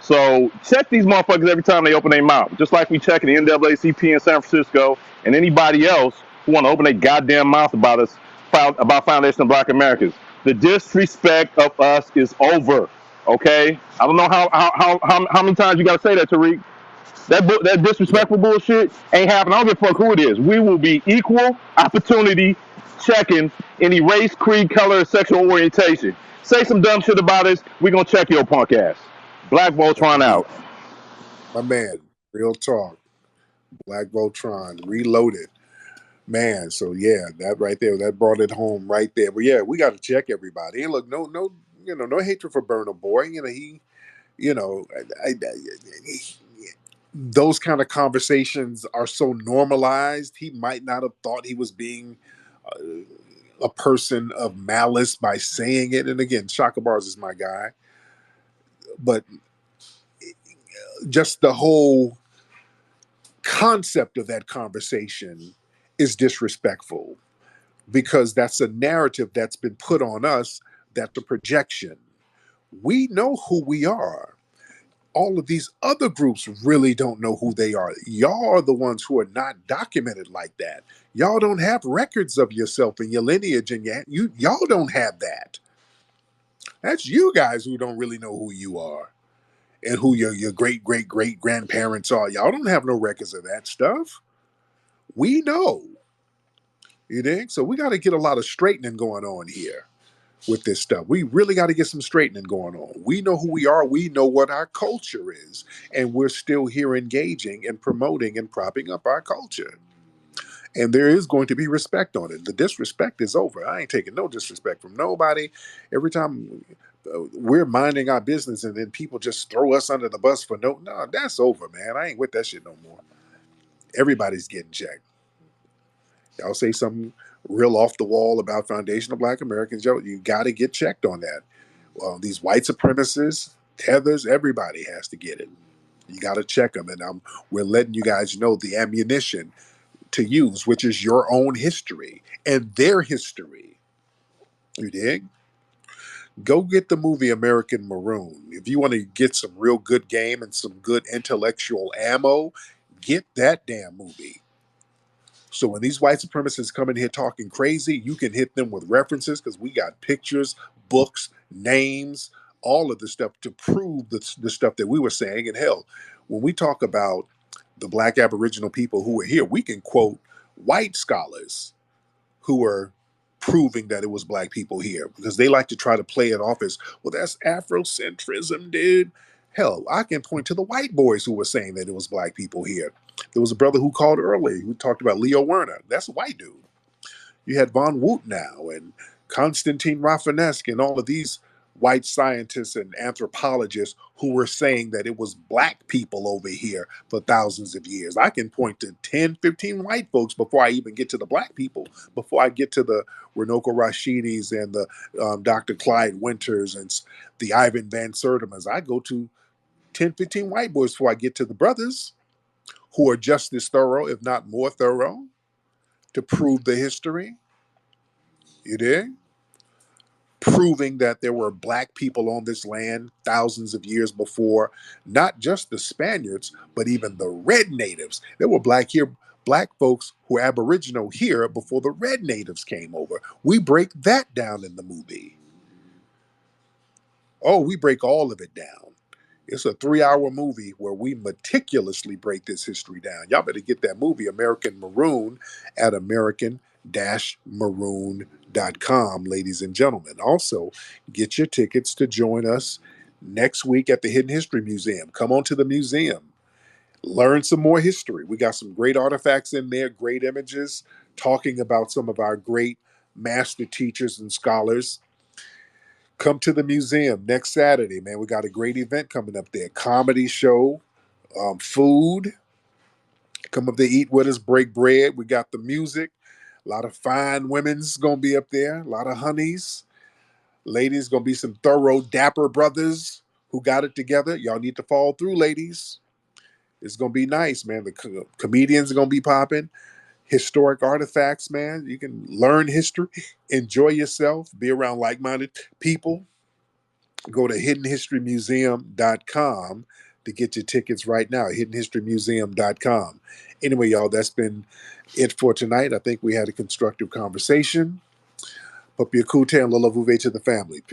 So check these motherfuckers every time they open their mouth. Just like we check the NAACP in San Francisco and anybody else who want to open their goddamn mouth about us, about foundational Black Americans. The disrespect of us is over. Okay? I don't know how many times you got to say that, Tariq. That Yeah. disrespectful bullshit ain't happening. I don't give a fuck who it is. We will be equal opportunity checking any race, creed, color, or sexual orientation. Say some dumb shit about us, we gonna check your punk ass. Black That's Voltron indeed. out. My man. Real talk. Black Voltron reloaded. Man, so yeah, that right there, that brought it home right there. But yeah, we got to check everybody. And look, no, no hatred for Burner Boy. You know, those kind of conversations are so normalized. He might not have thought he was being a person of malice by saying it. And again, Shaka Bars is my guy, but just the whole concept of that conversation is disrespectful because that's a narrative that's been put on us, that the projection. We know who we are. All of these other groups really don't know who they are. Y'all are the ones who are not documented like that. Y'all don't have records of yourself and your lineage, and y'all don't have that. That's you guys who don't really know who you are and who your great great great grandparents are. Y'all don't have no records of that stuff. We know. You think? So we got to get a lot of straightening going on here with this stuff. We really got to get some straightening going on. We know who we are. We know what our culture is. And we're still here engaging and promoting and propping up our culture. And there is going to be respect on it. The disrespect is over. I ain't taking no disrespect from nobody. Every time we're minding our business and then people just throw us under the bus for no, that's over, man. I ain't with that shit no more. Everybody's getting checked. Y'all say something real off the wall about foundational Black Americans, yo, you got to get checked on that. Well, these white supremacists, tethers, everybody has to get it. You got to check them, and we're letting you guys know the ammunition to use, which is your own history and their history. You dig? Go get the movie American Maroon. If you want to get some real good game and some good intellectual ammo, get that damn movie. So when these white supremacists come in here talking crazy, you can hit them with references because we got pictures, books, names, all of the stuff to prove the stuff that we were saying. And hell, when we talk about the Black Aboriginal people who were here, we can quote white scholars who are proving that it was Black people here because they like to try to play it off as, well, that's Afrocentrism, dude. Hell, I can point to the white boys who were saying that it was Black people here. There was a brother who called early who talked about Leo Werner. That's a white dude. You had Von Woot now and Konstantin Rafinesky and all of these white scientists and anthropologists who were saying that it was black people over here for thousands of years. I can point to 10, 15 white folks before I even get to the black people, before I get to the Runoko Rashidis and the Dr. Clyde Winters and the Ivan Van Sertimans. I go to 10, 15 white boys before I get to the brothers who are just as thorough, if not more thorough, to prove the history. You dig? Proving that there were black people on this land thousands of years before, not just the Spaniards, but even the red natives. There were black folks who were aboriginal here before the red natives came over. We break that down in the movie. Oh, we break all of it down. It's a 3-hour movie where we meticulously break this history down. Y'all better get that movie, American Maroon, at american-maroon.com, ladies and gentlemen. Also, get your tickets to join us next week at the Hidden History Museum. Come on to the museum. Learn some more history. We got some great artifacts in there, great images, talking about some of our great master teachers and scholars. Come to the museum next Saturday, man. We got a great event coming up there. Comedy show, food. Come up there, eat with us, break bread. We got the music. A lot of fine women's gonna be up there. A lot of honeys. Ladies, gonna be some thorough, dapper brothers who got it together. Y'all need to fall through, ladies. It's gonna be nice, man. The comedians are gonna be popping. Historic artifacts, man. You can learn history, enjoy yourself, be around like-minded people. Go to hiddenhistorymuseum.com to get your tickets right now. hiddenhistorymuseum.com. Anyway, y'all, that's been it for tonight. I think we had a constructive conversation. Papia Kute and Lola Vuve to the family.